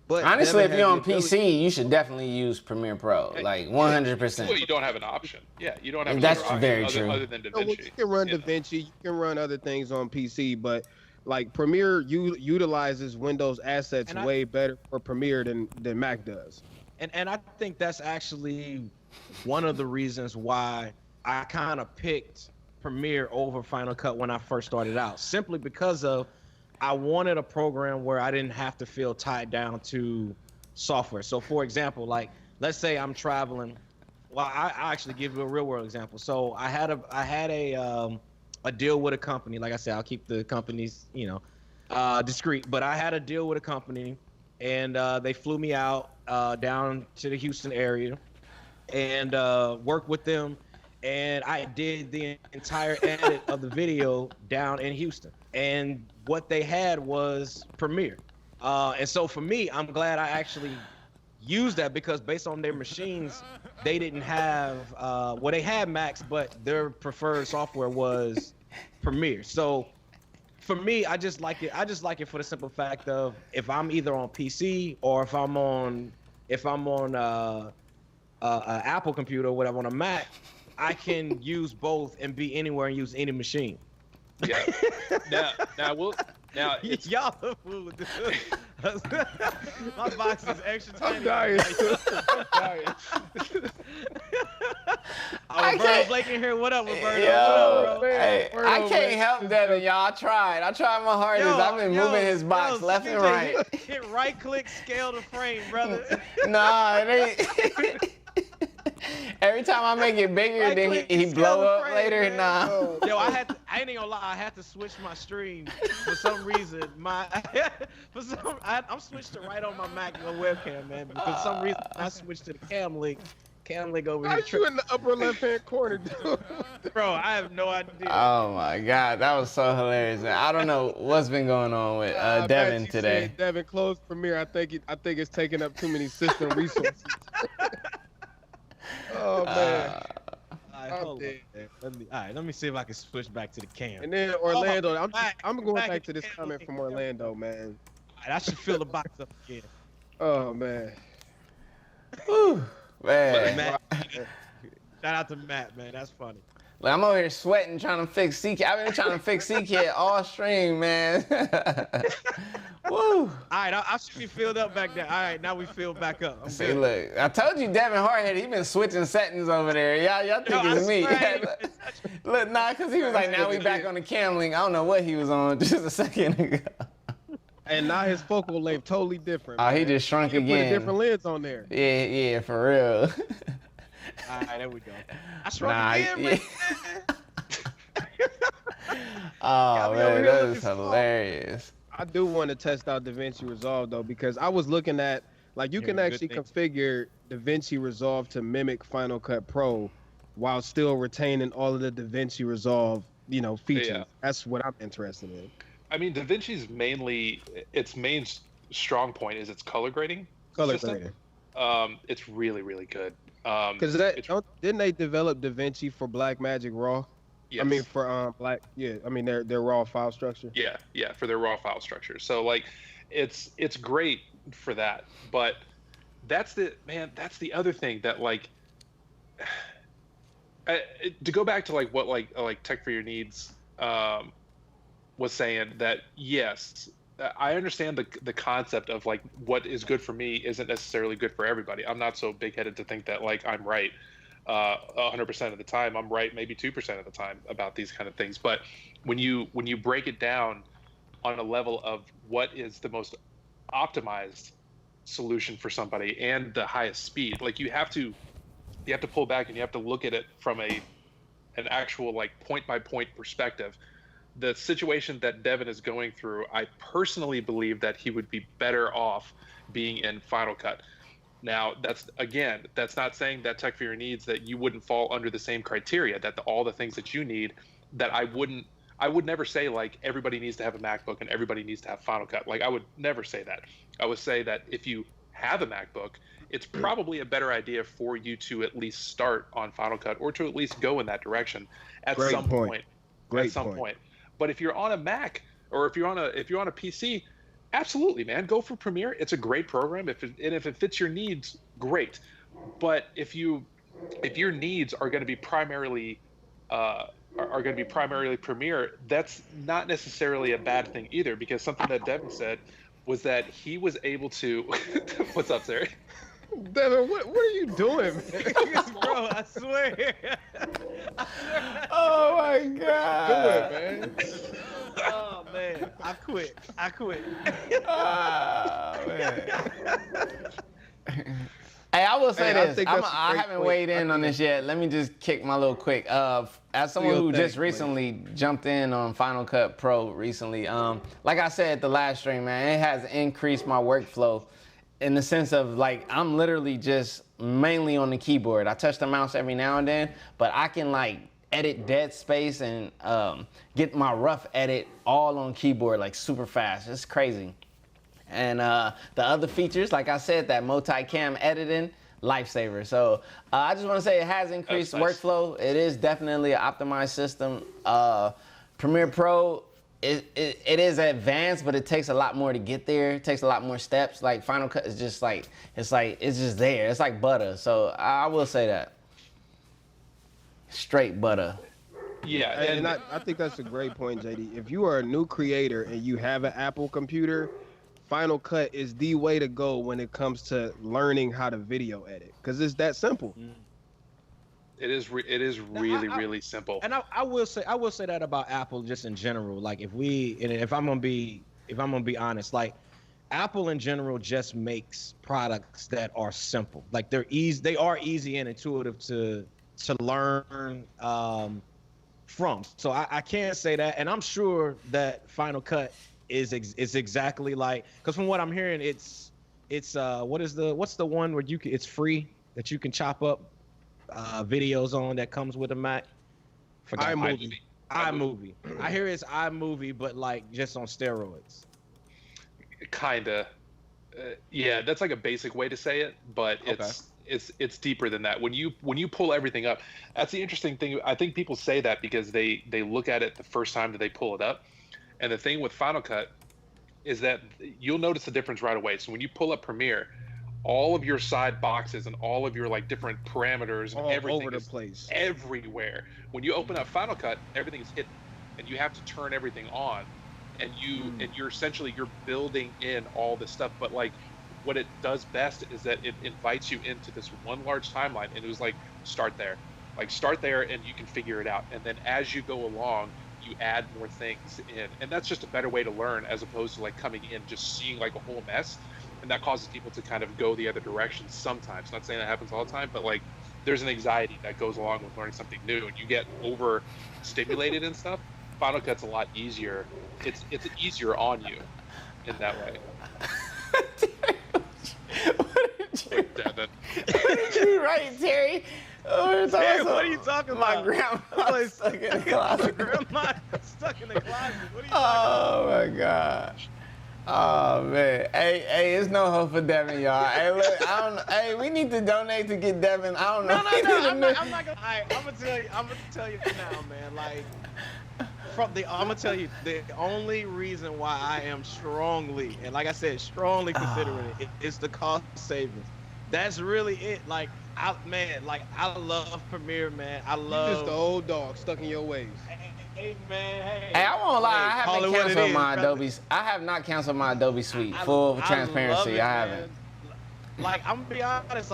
[SPEAKER 3] But
[SPEAKER 2] honestly,
[SPEAKER 3] Devin
[SPEAKER 2] if you're on
[SPEAKER 3] has the ability-
[SPEAKER 2] PC, you should definitely use Premiere Pro, like 100%.
[SPEAKER 5] Well, you don't have an option. Yeah, you don't have.
[SPEAKER 2] That's
[SPEAKER 5] another option
[SPEAKER 2] very
[SPEAKER 5] other,
[SPEAKER 2] true.
[SPEAKER 5] Other than
[SPEAKER 3] No, well,
[SPEAKER 5] DaVinci.
[SPEAKER 3] you can run DaVinci, you can run other things on PC, but like Premiere utilizes Windows assets way better for Premiere than Mac does.
[SPEAKER 4] And I think that's actually one of the reasons why I kind of picked Premiere over Final Cut when I first started out, simply because of I wanted a program where I didn't have to feel tied down to software. So for example, like let's say I'm traveling. Well, I actually give you a real world example. So I had a deal with a company. Like I said, I'll keep the companies, discreet, but I had a deal with a company and they flew me out down to the Houston area and worked with them. And I did the entire edit of the video down in Houston. And what they had was Premiere. And so for me, I'm glad I actually used that because based on their machines, they didn't have, they had Macs, but their preferred software was Premiere. So for me, I just like it. I just like it for the simple fact of if I'm either on PC or if I'm on an Apple computer or whatever on a Mac, I can use both and be anywhere and use any machine.
[SPEAKER 5] Yeah. Now
[SPEAKER 4] Y'all the fool with this. My box is extra tiny.
[SPEAKER 3] I'm dying. I'm dying.
[SPEAKER 4] Roberto Blake in here. What up, Roberto?
[SPEAKER 2] Yo,
[SPEAKER 4] What up, bro?
[SPEAKER 2] hey,
[SPEAKER 3] Roberto,
[SPEAKER 2] I can't
[SPEAKER 3] man.
[SPEAKER 2] help Devin, y'all. I tried my hardest. I've been moving his box left and right.
[SPEAKER 4] Hit right click, scale the frame, brother.
[SPEAKER 2] Nah, it ain't. Every time I make it bigger,
[SPEAKER 4] Right
[SPEAKER 2] then
[SPEAKER 4] click,
[SPEAKER 2] he
[SPEAKER 4] scale
[SPEAKER 2] blow
[SPEAKER 4] the
[SPEAKER 2] up
[SPEAKER 4] frame,
[SPEAKER 2] later.
[SPEAKER 4] man.
[SPEAKER 2] Nah.
[SPEAKER 4] Yo, I ain't even gonna lie. I had to switch my stream for some reason. I'm switched to right on my Mac webcam, man. Because for some reason I switched to the cam link, Cam Link over
[SPEAKER 3] How
[SPEAKER 4] here.
[SPEAKER 3] you in the upper left-hand corner, dude?
[SPEAKER 4] Bro, I have no idea.
[SPEAKER 2] Oh my God, that was so hilarious. Man. I don't know what's been going on with Devin today.
[SPEAKER 3] Devin, close Premiere. I think it's taking up too many system resources. Oh man.
[SPEAKER 4] Hold on. Let me see if I can switch back to the cam.
[SPEAKER 3] And then Orlando, I'm going back to this comment from Orlando, man.
[SPEAKER 4] I should fill the box up again.
[SPEAKER 3] Oh man.
[SPEAKER 2] Whew, man.
[SPEAKER 4] Matt, shout out to Matt, man. That's funny.
[SPEAKER 2] Like, I'm over here sweating trying to fix Ckid. I've been trying to fix Ckid all stream, man. Woo.
[SPEAKER 4] All right, I should be filled up back there. All right, now we fill back up. I'm
[SPEAKER 2] See,
[SPEAKER 4] good.
[SPEAKER 2] look, I told you Devin Hardhead, he been switching settings over there. Y'all think it's me. Look, nah, because he was like, now we back on the cam link. I don't know what he was on just a second ago.
[SPEAKER 3] And now his focal length totally different.
[SPEAKER 2] Oh,
[SPEAKER 3] man.
[SPEAKER 2] he just shrunk
[SPEAKER 3] He
[SPEAKER 2] again.
[SPEAKER 3] put a different lens on there.
[SPEAKER 2] Yeah, for real.
[SPEAKER 4] All right, there we go. I shrunk again, man.
[SPEAKER 2] Oh, man, that is hilarious.
[SPEAKER 3] I do want to test out DaVinci Resolve though, because I was looking at you can actually configure DaVinci Resolve to mimic Final Cut Pro while still retaining all of the DaVinci Resolve, features.
[SPEAKER 5] Yeah.
[SPEAKER 3] That's what I'm interested in.
[SPEAKER 5] I mean, DaVinci's its main strong point is its color grading.
[SPEAKER 3] Color
[SPEAKER 5] system.
[SPEAKER 3] grading.
[SPEAKER 5] It's really, really good.
[SPEAKER 3] Because didn't they develop DaVinci for Blackmagic Raw?
[SPEAKER 5] Yes.
[SPEAKER 3] I mean for their raw file structure.
[SPEAKER 5] Yeah, for their raw file structure. So like, it's great for that. But that's the other thing that like, to go back to like what like Tech for Your Needs was saying, that yes, I understand the concept of like what is good for me isn't necessarily good for everybody. I'm not so big-headed to think that like I'm right 100% of the time. I'm right maybe 2% of the time about these kind of things. But when you break it down on a level of what is the most optimized solution for somebody and the highest speed, like you have to pull back and you have to look at it from an actual like point by point perspective. The situation that Devin is going through, I personally believe that he would be better off being in Final Cut. Now, that's not saying that Tech for Your Needs that you wouldn't fall under the same criteria, that all the things that you need, that I would never say like everybody needs to have a MacBook and everybody needs to have Final Cut. Like I would never say that. I would say that if you have a MacBook, it's probably a better idea for you to at least start on Final Cut or to at least go in that direction at some point. But if you're on a Mac or if you're on a PC, absolutely, man, go for Premiere. It's a great program. If it fits your needs, great. But if your needs are going to be primarily Premiere, that's not necessarily a bad thing either. Because something that Devin said was that he was able to. What's up, Sarah?
[SPEAKER 3] Devin, what are you doing, man?
[SPEAKER 4] Bro, I swear.
[SPEAKER 2] Oh my God.
[SPEAKER 3] Do it, man.
[SPEAKER 4] Oh man, I quit.
[SPEAKER 2] Oh, man. Hey, I will say this. I haven't weighed in on this yet. Let me just kick my little quick. As someone who just recently jumped in on Final Cut Pro recently, like I said at the last stream, man, it has increased my workflow in the sense of like I'm literally just mainly on the keyboard. I touch the mouse every now and then, but I can like edit dead space and get my rough edit all on keyboard like super fast. It's crazy. And the other features, like I said, that multi-cam editing, lifesaver. So I just want to say it has increased workflow. It is definitely an optimized system. Premiere Pro, it is advanced, but it takes a lot more to get there. It takes a lot more steps. Like Final Cut is just like, it's just there. It's like butter. So I will say that. Straight butter.
[SPEAKER 5] Yeah,
[SPEAKER 3] and I think that's a great point, JD. If you are a new creator and you have an Apple computer, Final Cut is the way to go when it comes to learning how to video edit, because it's that simple.
[SPEAKER 5] It is really simple.
[SPEAKER 4] And I will say that about Apple just in general. Like if I'm gonna be honest, like Apple in general just makes products that are simple. Like they are easy and intuitive to learn from. So I can't say that, and I'm sure that Final Cut is exactly like, because from what I'm hearing, it's what's the one where it's free that you can chop up videos on that comes with a Mac? Forgot.
[SPEAKER 3] iMovie.
[SPEAKER 4] I hear it's iMovie, but like just on steroids.
[SPEAKER 5] Kinda. Yeah, that's like a basic way to say it, but it's deeper than that. When you pull everything up, that's the interesting thing. I think people say that because they look at it the first time that they pull it up, and the thing with Final Cut is that you'll notice the difference right away. So when you pull up Premiere, all of your side boxes and all of your like different parameters and everything
[SPEAKER 3] over the
[SPEAKER 5] is
[SPEAKER 3] place, everywhere.
[SPEAKER 5] When you open up Final Cut, everything is hidden, and you have to turn everything on, and you're essentially building in all this stuff. But like, what it does best is that it invites you into this one large timeline, and it was like start there, and you can figure it out. And then as you go along, you add more things in, and that's just a better way to learn as opposed to like coming in just seeing like a whole mess. And that causes people to kind of go the other direction sometimes. Not saying that happens all the time, but like there's an anxiety that goes along with learning something new, and you get overstimulated and stuff. Final Cut's a lot easier. It's easier on you in that way.
[SPEAKER 2] What did you write, Terry? Oh,
[SPEAKER 4] Terry, what are you talking about?
[SPEAKER 2] My grandma stuck in the closet.
[SPEAKER 4] Grandma stuck in the closet. What are you talking
[SPEAKER 2] about? Oh my gosh. Oh man, hey, it's no hope for Devin, y'all. Hey, look, hey, we need to donate to get Devin. I don't know.
[SPEAKER 4] No, I'm not gonna. I'm gonna tell you now, man. Like, I'm gonna tell you the only reason why I am strongly, and like I said, strongly considering it is the cost savings. That's really it. Like, I love Premiere, man. I love.
[SPEAKER 3] You just the old dog stuck in your ways.
[SPEAKER 4] Hey man,
[SPEAKER 2] hey, I won't lie, I haven't canceled my Adobe. I have not canceled my Adobe Suite. Full transparency, I haven't.
[SPEAKER 4] Like, I'm gonna be honest,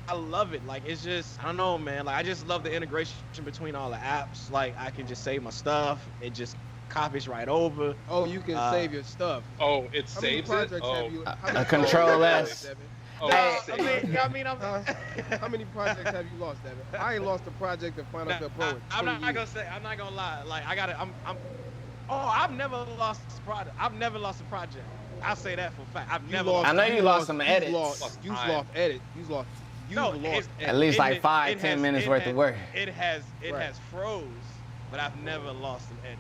[SPEAKER 4] I love it. Like, it's just, I don't know, man. Like, I just love the integration between all the apps. Like, I can just save my stuff. It just copies right over.
[SPEAKER 3] Oh, you can save your stuff.
[SPEAKER 5] Oh, it saves it?
[SPEAKER 2] A Control S.
[SPEAKER 5] Oh,
[SPEAKER 3] how many projects have you lost, Devin? I ain't lost a project of Final Cut Pro.
[SPEAKER 4] I'm not gonna lie. Like, I've never lost a project. I'll say that for a fact. I've never lost.
[SPEAKER 2] I know you lost some edits.
[SPEAKER 3] You lost edit. You lost
[SPEAKER 2] at least like 5-10 minutes worth of work.
[SPEAKER 4] It has froze, but I've never lost an edit.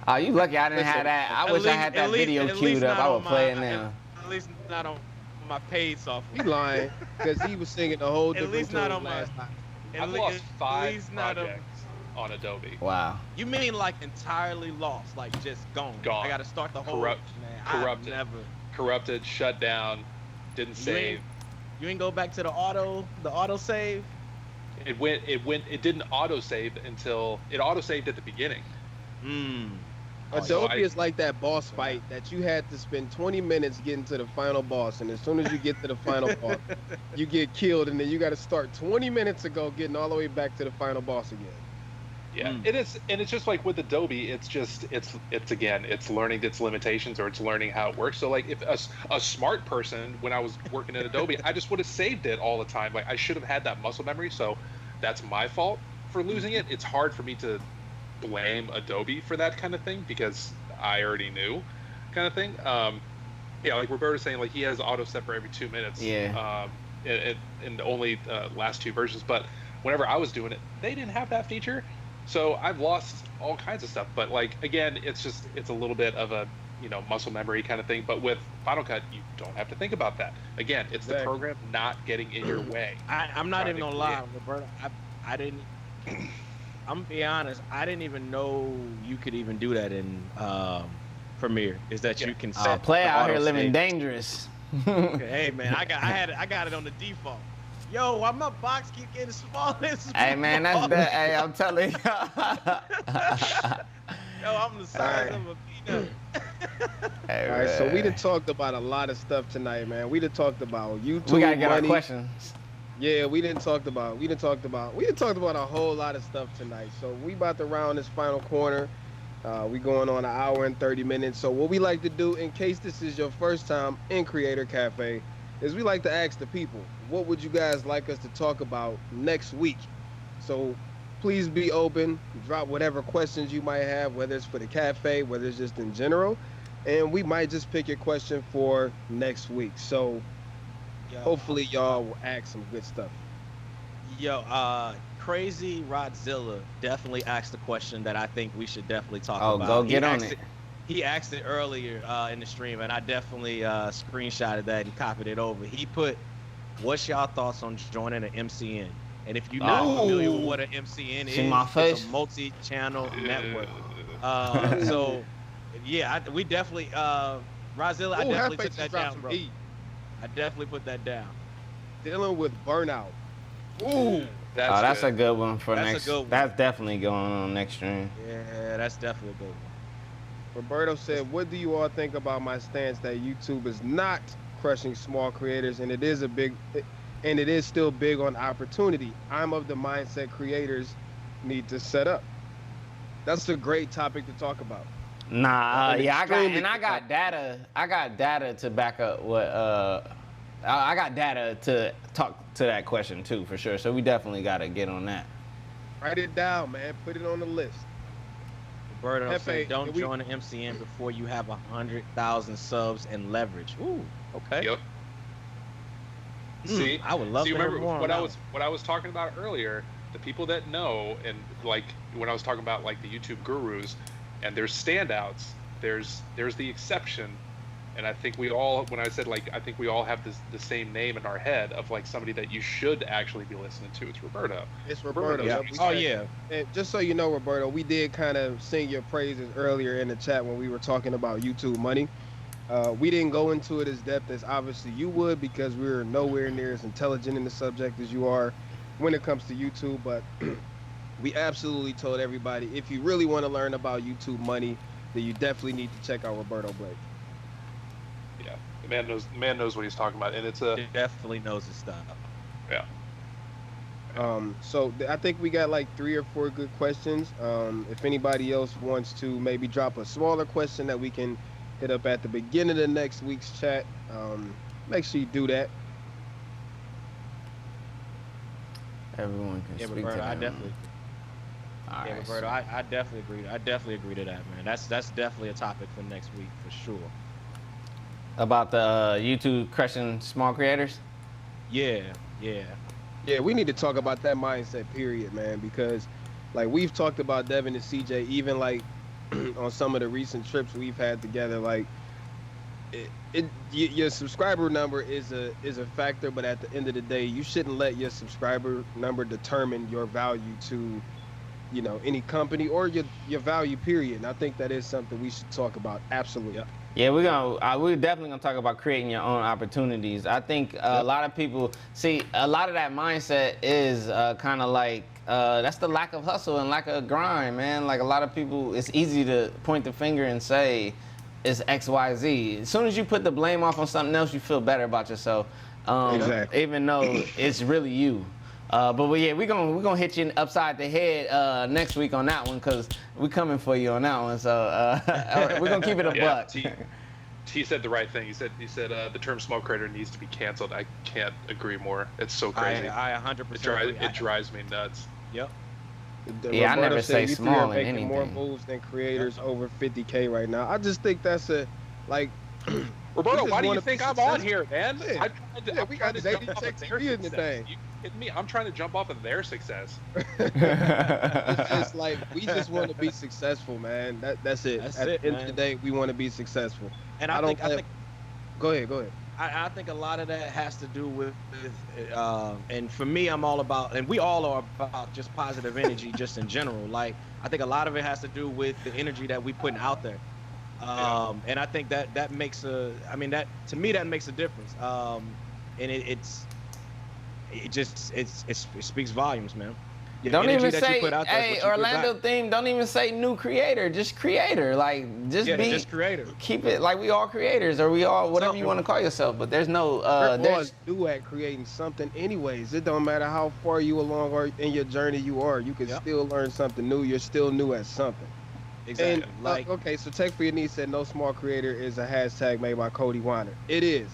[SPEAKER 2] Oh, you lucky I didn't have that. I wish I had that video queued up. I would play it now.
[SPEAKER 4] At least not on my paid software.
[SPEAKER 3] He lying because he was singing a whole different
[SPEAKER 4] At least not on
[SPEAKER 3] last
[SPEAKER 4] my.
[SPEAKER 3] time.
[SPEAKER 5] I've lost 5 projects on Adobe.
[SPEAKER 2] Wow.
[SPEAKER 4] You mean like entirely lost, like just gone? I got to start the whole.
[SPEAKER 5] Corrupted, shut down, didn't save.
[SPEAKER 4] You ain't go back to the auto save.
[SPEAKER 5] It didn't auto save until it auto saved at the beginning.
[SPEAKER 3] Adobe is like that boss fight that you had to spend 20 minutes getting to the final boss, and as soon as you get to the final boss, you get killed, and then you got to start 20 minutes ago getting all the way back to the final boss again.
[SPEAKER 5] Yeah, it is, and it's just like with Adobe, it's learning its limitations, or it's learning how it works. So like, if a smart person, when I was working at Adobe, I just would have saved it all the time. Like, I should have had that muscle memory. So that's my fault for losing it. It's hard for me to blame Adobe for that kind of thing because I already knew, kind of thing. Yeah, like Roberto's saying, like he has auto set for every 2 minutes.
[SPEAKER 2] Yeah.
[SPEAKER 5] In the only last 2 versions, but whenever I was doing it, they didn't have that feature. So I've lost all kinds of stuff. But like, again, it's a little bit of a muscle memory kind of thing. But with Final Cut, you don't have to think about that. Again, it's the program not getting in your way.
[SPEAKER 4] I'm not even gonna lie, Roberto. I didn't. I'm gonna be honest. I didn't even know you could even do that in Premiere. Is that you can set
[SPEAKER 2] play out here living dangerous.
[SPEAKER 4] Hey man, I got it on the default. Yo, why my box keep getting smaller and smaller?
[SPEAKER 2] Hey man, that's that. Hey, I'm telling you.
[SPEAKER 4] Yo, I'm the size of a peanut.
[SPEAKER 3] Hey, all right, so we done talked about a lot of stuff tonight, man. We done talked about YouTube.
[SPEAKER 2] We gotta get
[SPEAKER 3] money.
[SPEAKER 2] our questions.
[SPEAKER 3] Yeah, we done talked about a whole lot of stuff tonight. So we about to round this final corner. We going on 1 hour and 30 minutes. So what we like to do, in case this is your first time in Creator Cafe, is we like to ask the people, what would you guys like us to talk about next week? So please be open, drop whatever questions you might have, whether it's for the cafe, whether it's just in general, and we might just pick your question for next week. So hopefully y'all will ask some good stuff.
[SPEAKER 4] Yo, Crazy Rodzilla definitely asked a question that I think we should definitely talk
[SPEAKER 2] Oh,
[SPEAKER 4] about.
[SPEAKER 2] go get on it.
[SPEAKER 4] He asked it earlier in the stream, and I definitely screenshotted that and copied it over. He put, "What's y'all thoughts on joining an MCN?" And if you're not familiar with what an MCN
[SPEAKER 2] See my
[SPEAKER 4] is,
[SPEAKER 2] face?
[SPEAKER 4] it's a multi-channel network. So, yeah, we definitely, Rodzilla, I definitely took that down, bro. I definitely put that down.
[SPEAKER 3] Dealing with burnout.
[SPEAKER 5] Ooh,
[SPEAKER 2] that's a good one for
[SPEAKER 4] That's
[SPEAKER 2] next.
[SPEAKER 4] a good one.
[SPEAKER 2] That's definitely going on next stream.
[SPEAKER 4] Yeah, that's definitely a good one.
[SPEAKER 3] Roberto said, "What do you all think about my stance that YouTube is not crushing small creators, and it is still big on opportunity? I'm of the mindset creators need to set up." That's a great topic to talk about.
[SPEAKER 2] Nah, I got data. I got data to back up what. I got data to talk to that question too, for sure. So we definitely got to get on that.
[SPEAKER 3] Write it down, man. Put it on the list.
[SPEAKER 4] Roberto said, "Don't join the MCN before you have 100,000 subs and leverage." Ooh, okay.
[SPEAKER 5] Yep. See,
[SPEAKER 4] I would love to
[SPEAKER 5] remember
[SPEAKER 4] hear more
[SPEAKER 5] what I was talking about earlier. The people that know, and like when I was talking about like the YouTube gurus, and there's standouts. There's the exception, and I think we all, when I said like I think we all have the same name in our head of like somebody that you should actually be listening to. It's Roberto.
[SPEAKER 3] It's Roberto.
[SPEAKER 4] Yeah. Oh yeah.
[SPEAKER 3] And just so you know, Roberto, we did kind of sing your praises earlier in the chat when we were talking about YouTube money. We didn't go into it as depth as obviously you would, because we're nowhere near as intelligent in the subject as you are when it comes to YouTube. But we absolutely told everybody, if you really want to learn about YouTube money, then you definitely need to check out Roberto Blake.
[SPEAKER 5] Yeah, the man knows what he's talking about, and
[SPEAKER 4] He definitely knows his stuff.
[SPEAKER 5] Yeah.
[SPEAKER 3] So I think we got like 3 or 4 good questions. If anybody else wants to maybe drop a smaller question that we can hit up at the beginning of next week's chat, make sure you do that.
[SPEAKER 2] Everyone can speak
[SPEAKER 4] Roberto,
[SPEAKER 2] to
[SPEAKER 4] I
[SPEAKER 2] them.
[SPEAKER 4] definitely.
[SPEAKER 2] All
[SPEAKER 4] Yeah,
[SPEAKER 2] right,
[SPEAKER 4] Roberto, I definitely agree. I definitely agree to that, man. That's definitely a topic for next week for sure.
[SPEAKER 2] About the YouTube crushing small creators.
[SPEAKER 4] Yeah.
[SPEAKER 3] Yeah, we need to talk about that mindset, period, man, because like we've talked about Devin and CJ, even like on some of the recent trips we've had together, like your subscriber number is a factor, but at the end of the day, you shouldn't let your subscriber number determine your value to, you know, any company or your value, period. And I think that is something we should talk about. Absolutely.
[SPEAKER 2] Yeah, we're definitely gonna talk about creating your own opportunities. I think a lot of people see a lot of that mindset is kind of like that's the lack of hustle and lack of grind, man. Like a lot of people, it's easy to point the finger and say it's X, Y, Z. As soon as you put the blame off on something else, you feel better about yourself.
[SPEAKER 3] Exactly.
[SPEAKER 2] Even though it's really you. But yeah, we're gonna hit you upside the head next week on that one, because we're coming for you on that one. So we're gonna keep it a buck.
[SPEAKER 5] He said the right thing. He said the term small creator needs to be canceled. I can't agree more. It's so crazy.
[SPEAKER 4] I 100%.
[SPEAKER 5] It drives me nuts.
[SPEAKER 4] Yep.
[SPEAKER 2] Yeah, I
[SPEAKER 3] Roberto
[SPEAKER 2] never
[SPEAKER 3] said
[SPEAKER 2] say
[SPEAKER 3] you three
[SPEAKER 2] small
[SPEAKER 3] are
[SPEAKER 2] in
[SPEAKER 3] making
[SPEAKER 2] anything.
[SPEAKER 3] more moves than creators over 50K right now. I just think that's a like.
[SPEAKER 5] Roberto, why do you
[SPEAKER 3] wanna
[SPEAKER 5] think
[SPEAKER 3] be
[SPEAKER 5] I'm on here, man?
[SPEAKER 3] Yeah. We got
[SPEAKER 5] to
[SPEAKER 3] Zadie
[SPEAKER 5] jump off
[SPEAKER 3] Tech
[SPEAKER 5] of their
[SPEAKER 3] TV in the
[SPEAKER 5] success.
[SPEAKER 3] thing.
[SPEAKER 5] You kidding me? I'm trying to jump off of their success.
[SPEAKER 3] It's just like we just want to be successful, man. That's it.
[SPEAKER 4] That's
[SPEAKER 3] At
[SPEAKER 4] it,
[SPEAKER 3] the end
[SPEAKER 4] man.
[SPEAKER 3] of the day, we want to be successful.
[SPEAKER 4] And I think
[SPEAKER 3] Go ahead.
[SPEAKER 4] I think a lot of that has to do with and for me, I'm all about, and we all are about just positive energy, just in general. Like I think a lot of it has to do with the energy that we putting out there. And I think that makes to me that makes a difference. And it speaks volumes, man.
[SPEAKER 2] Don't even say,
[SPEAKER 4] hey,
[SPEAKER 2] Orlando theme, don't even say new creator, just creator. Like, just
[SPEAKER 4] creator.
[SPEAKER 2] Keep it like we all creators, or we all, whatever you want to call yourself, but there's no,
[SPEAKER 3] there's new at creating something anyways. It don't matter how far you along or in your journey you are, you can still learn something new. You're still new at something.
[SPEAKER 4] Exactly.
[SPEAKER 3] And, okay, so Tech for Your Needs said no small creator is a hashtag made by Cody Weiner. It is,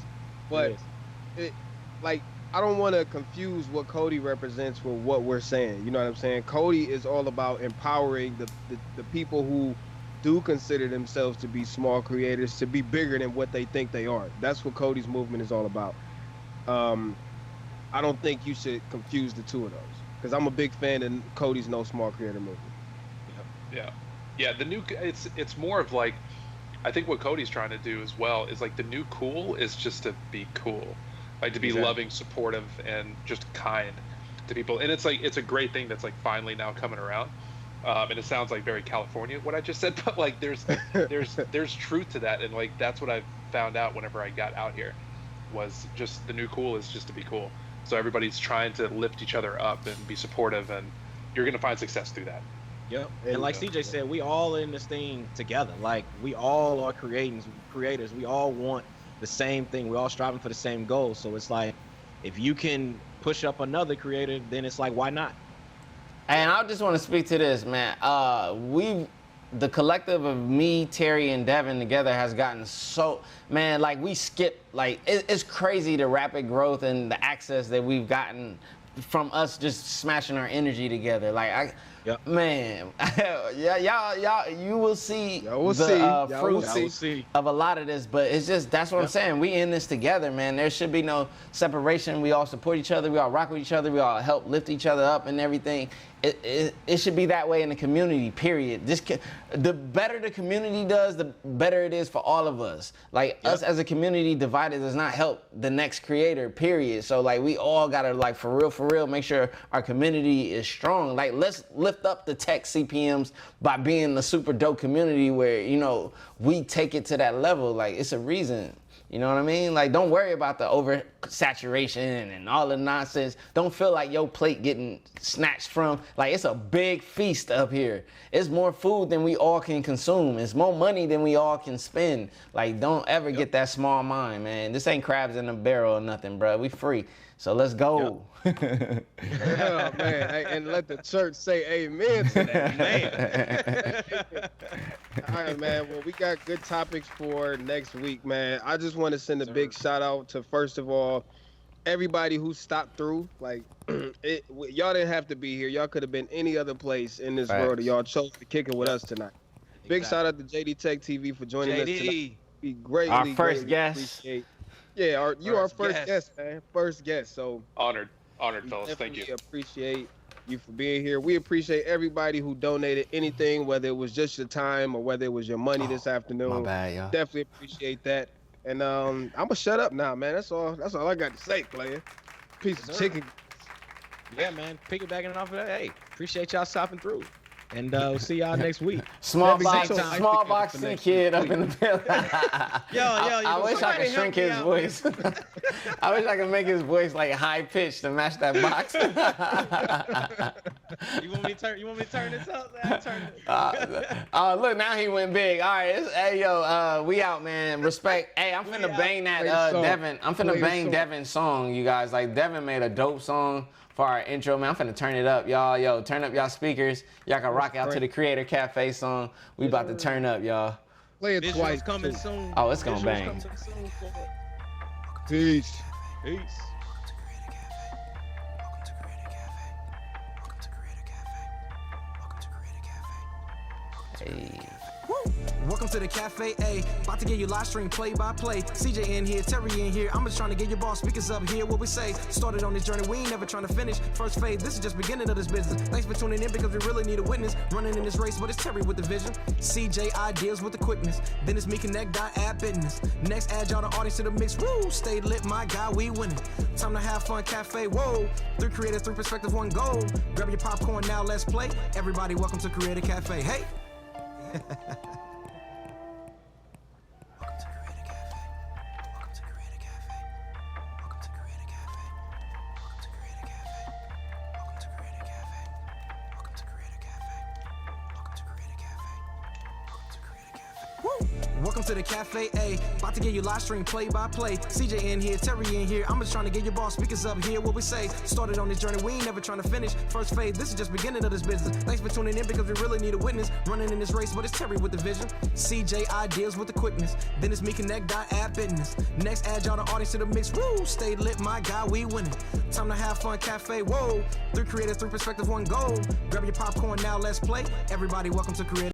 [SPEAKER 3] but I don't want to confuse what Cody represents with what we're saying. You know what I'm saying? Cody is all about empowering the people who do consider themselves to be small creators to be bigger than what they think they are. That's what Cody's movement is all about. I don't think you should confuse the two of those. Because I'm a big fan of Cody's No Small Creator movement.
[SPEAKER 5] Yeah. The new, it's more of like, I think what Cody's trying to do as well is like the new cool is just to be cool, like to be loving, supportive, and just kind to people. And it's like, it's a great thing that's like finally now coming around. And it sounds like very California what I just said, but like there's truth to that, and like that's what I found out whenever I got out here, was just the new cool is just to be cool. So everybody's trying to lift each other up and be supportive, and you're gonna find success through that.
[SPEAKER 4] Yep. And like CJ said, we all in this thing together. Like we all are creators. We all want the same thing. We're all striving for the same goal. So it's like, if you can push up another creator, then it's like, why not?
[SPEAKER 2] And I just want to speak to this, man. The collective of me, Terry, and Devin together has gotten so, man, like we skip, like it's crazy the rapid growth and the access that we've gotten from us just smashing our energy together. Like man, y'all, you will see the fruits of a lot of this, but it's just, that's what I'm saying. We in this together, man. There should be no separation. We all support each other. We all rock with each other. We all help lift each other up and everything. It should be that way in the community, period. The better the community does, the better it is for all of us. Like us as a community divided does not help the next creator, period. So like we all gotta, like, for real, make sure our community is strong. Like let's lift up the tech CPMs by being the super dope community where, you know, we take it to that level. Like it's a reason. You know what I mean? Like, don't worry about the oversaturation and all the nonsense. Don't feel like your plate getting snatched from. Like, it's a big feast up here. It's more food than we all can consume. It's more money than we all can spend. Like, don't ever get that small mind, man. This ain't crabs in a barrel or nothing, bro. We free. So let's go.
[SPEAKER 3] Oh, man. And let the church say amen to that, man. All right, man. Well, we got good topics for next week, man. I just want to send a big shout out to, first of all, everybody who stopped through. Like, y'all didn't have to be here. Y'all could have been any other place in this world. Y'all chose to kick it with us tonight. Big shout out to JD Tech TV for joining us tonight. We greatly,
[SPEAKER 2] our first guest.
[SPEAKER 3] Appreciate. Yeah, you are first guest, man. First guest. So
[SPEAKER 5] honored, fellas. Thank you.
[SPEAKER 3] We appreciate you for being here. We appreciate everybody who donated anything, whether it was just your time or whether it was your money this afternoon.
[SPEAKER 2] My bad, y'all.
[SPEAKER 3] Definitely appreciate that. And I'm gonna shut up now, man. That's all I got to say, player. Piece of chicken.
[SPEAKER 4] Yeah, man. Piggybacking off of that. Hey, appreciate y'all stopping through. And we'll see y'all next week.
[SPEAKER 2] Small box Ckid up in the building. I wish I could shrink his voice. I wish I could make his voice like high pitched to match that box.
[SPEAKER 4] You want me to turn this up? Turn it.
[SPEAKER 2] Look, now he went big. All right, hey yo, we out, man. Respect. Hey, I'm finna bang that Devin. I'm finna bang Devin's song, you guys. Like Devin made a dope song for our intro, man. I'm finna turn it up, y'all. Yo, turn up y'all speakers. Y'all can rock out to the Creator Cafe song. We about to turn up, y'all.
[SPEAKER 3] Play it twice.
[SPEAKER 4] Coming soon.
[SPEAKER 2] Oh, it's gonna bang.
[SPEAKER 3] Peace.
[SPEAKER 4] Peace.
[SPEAKER 2] Hey.
[SPEAKER 1] Welcome to the Cafe A. About to get you live stream play by play. CJ in here, Terry in here. I'm just trying to get your boss speakers up here. What we say? Started on this journey, we ain't never trying to finish. First phase, this is just beginning of this business. Thanks for tuning in because we really need a witness. Running in this race, but it's Terry with the vision. CJ ideas with the quickness. Then it's me connect, add business. Next, add y'all the audience to the mix. Woo! Stay lit, my guy, we winning. Time to have fun, Cafe. Whoa! 3 creators, 3 perspectives, 1 goal. Grab your popcorn now, let's play. Everybody, welcome to Creator Cafe. Hey! Welcome to the Cafe A. About to get you live stream play by play. CJ in here, Terry in here. I'm just trying to get your boss speakers up here. What we say? Started on this journey, we ain't never trying to finish. First phase, this is just beginning of this business. Thanks for tuning in because we really need a witness. Running in this race, but it's Terry with the vision. CJ ideas with the quickness. Then it's me connect, add business. Next, add y'all the audience to the mix. Woo! Stay lit, my guy, we winning. Time to have fun, Cafe. Whoa! 3 creators, 3 perspectives, 1 goal. Grab your popcorn now, let's play. Everybody, welcome to Creator.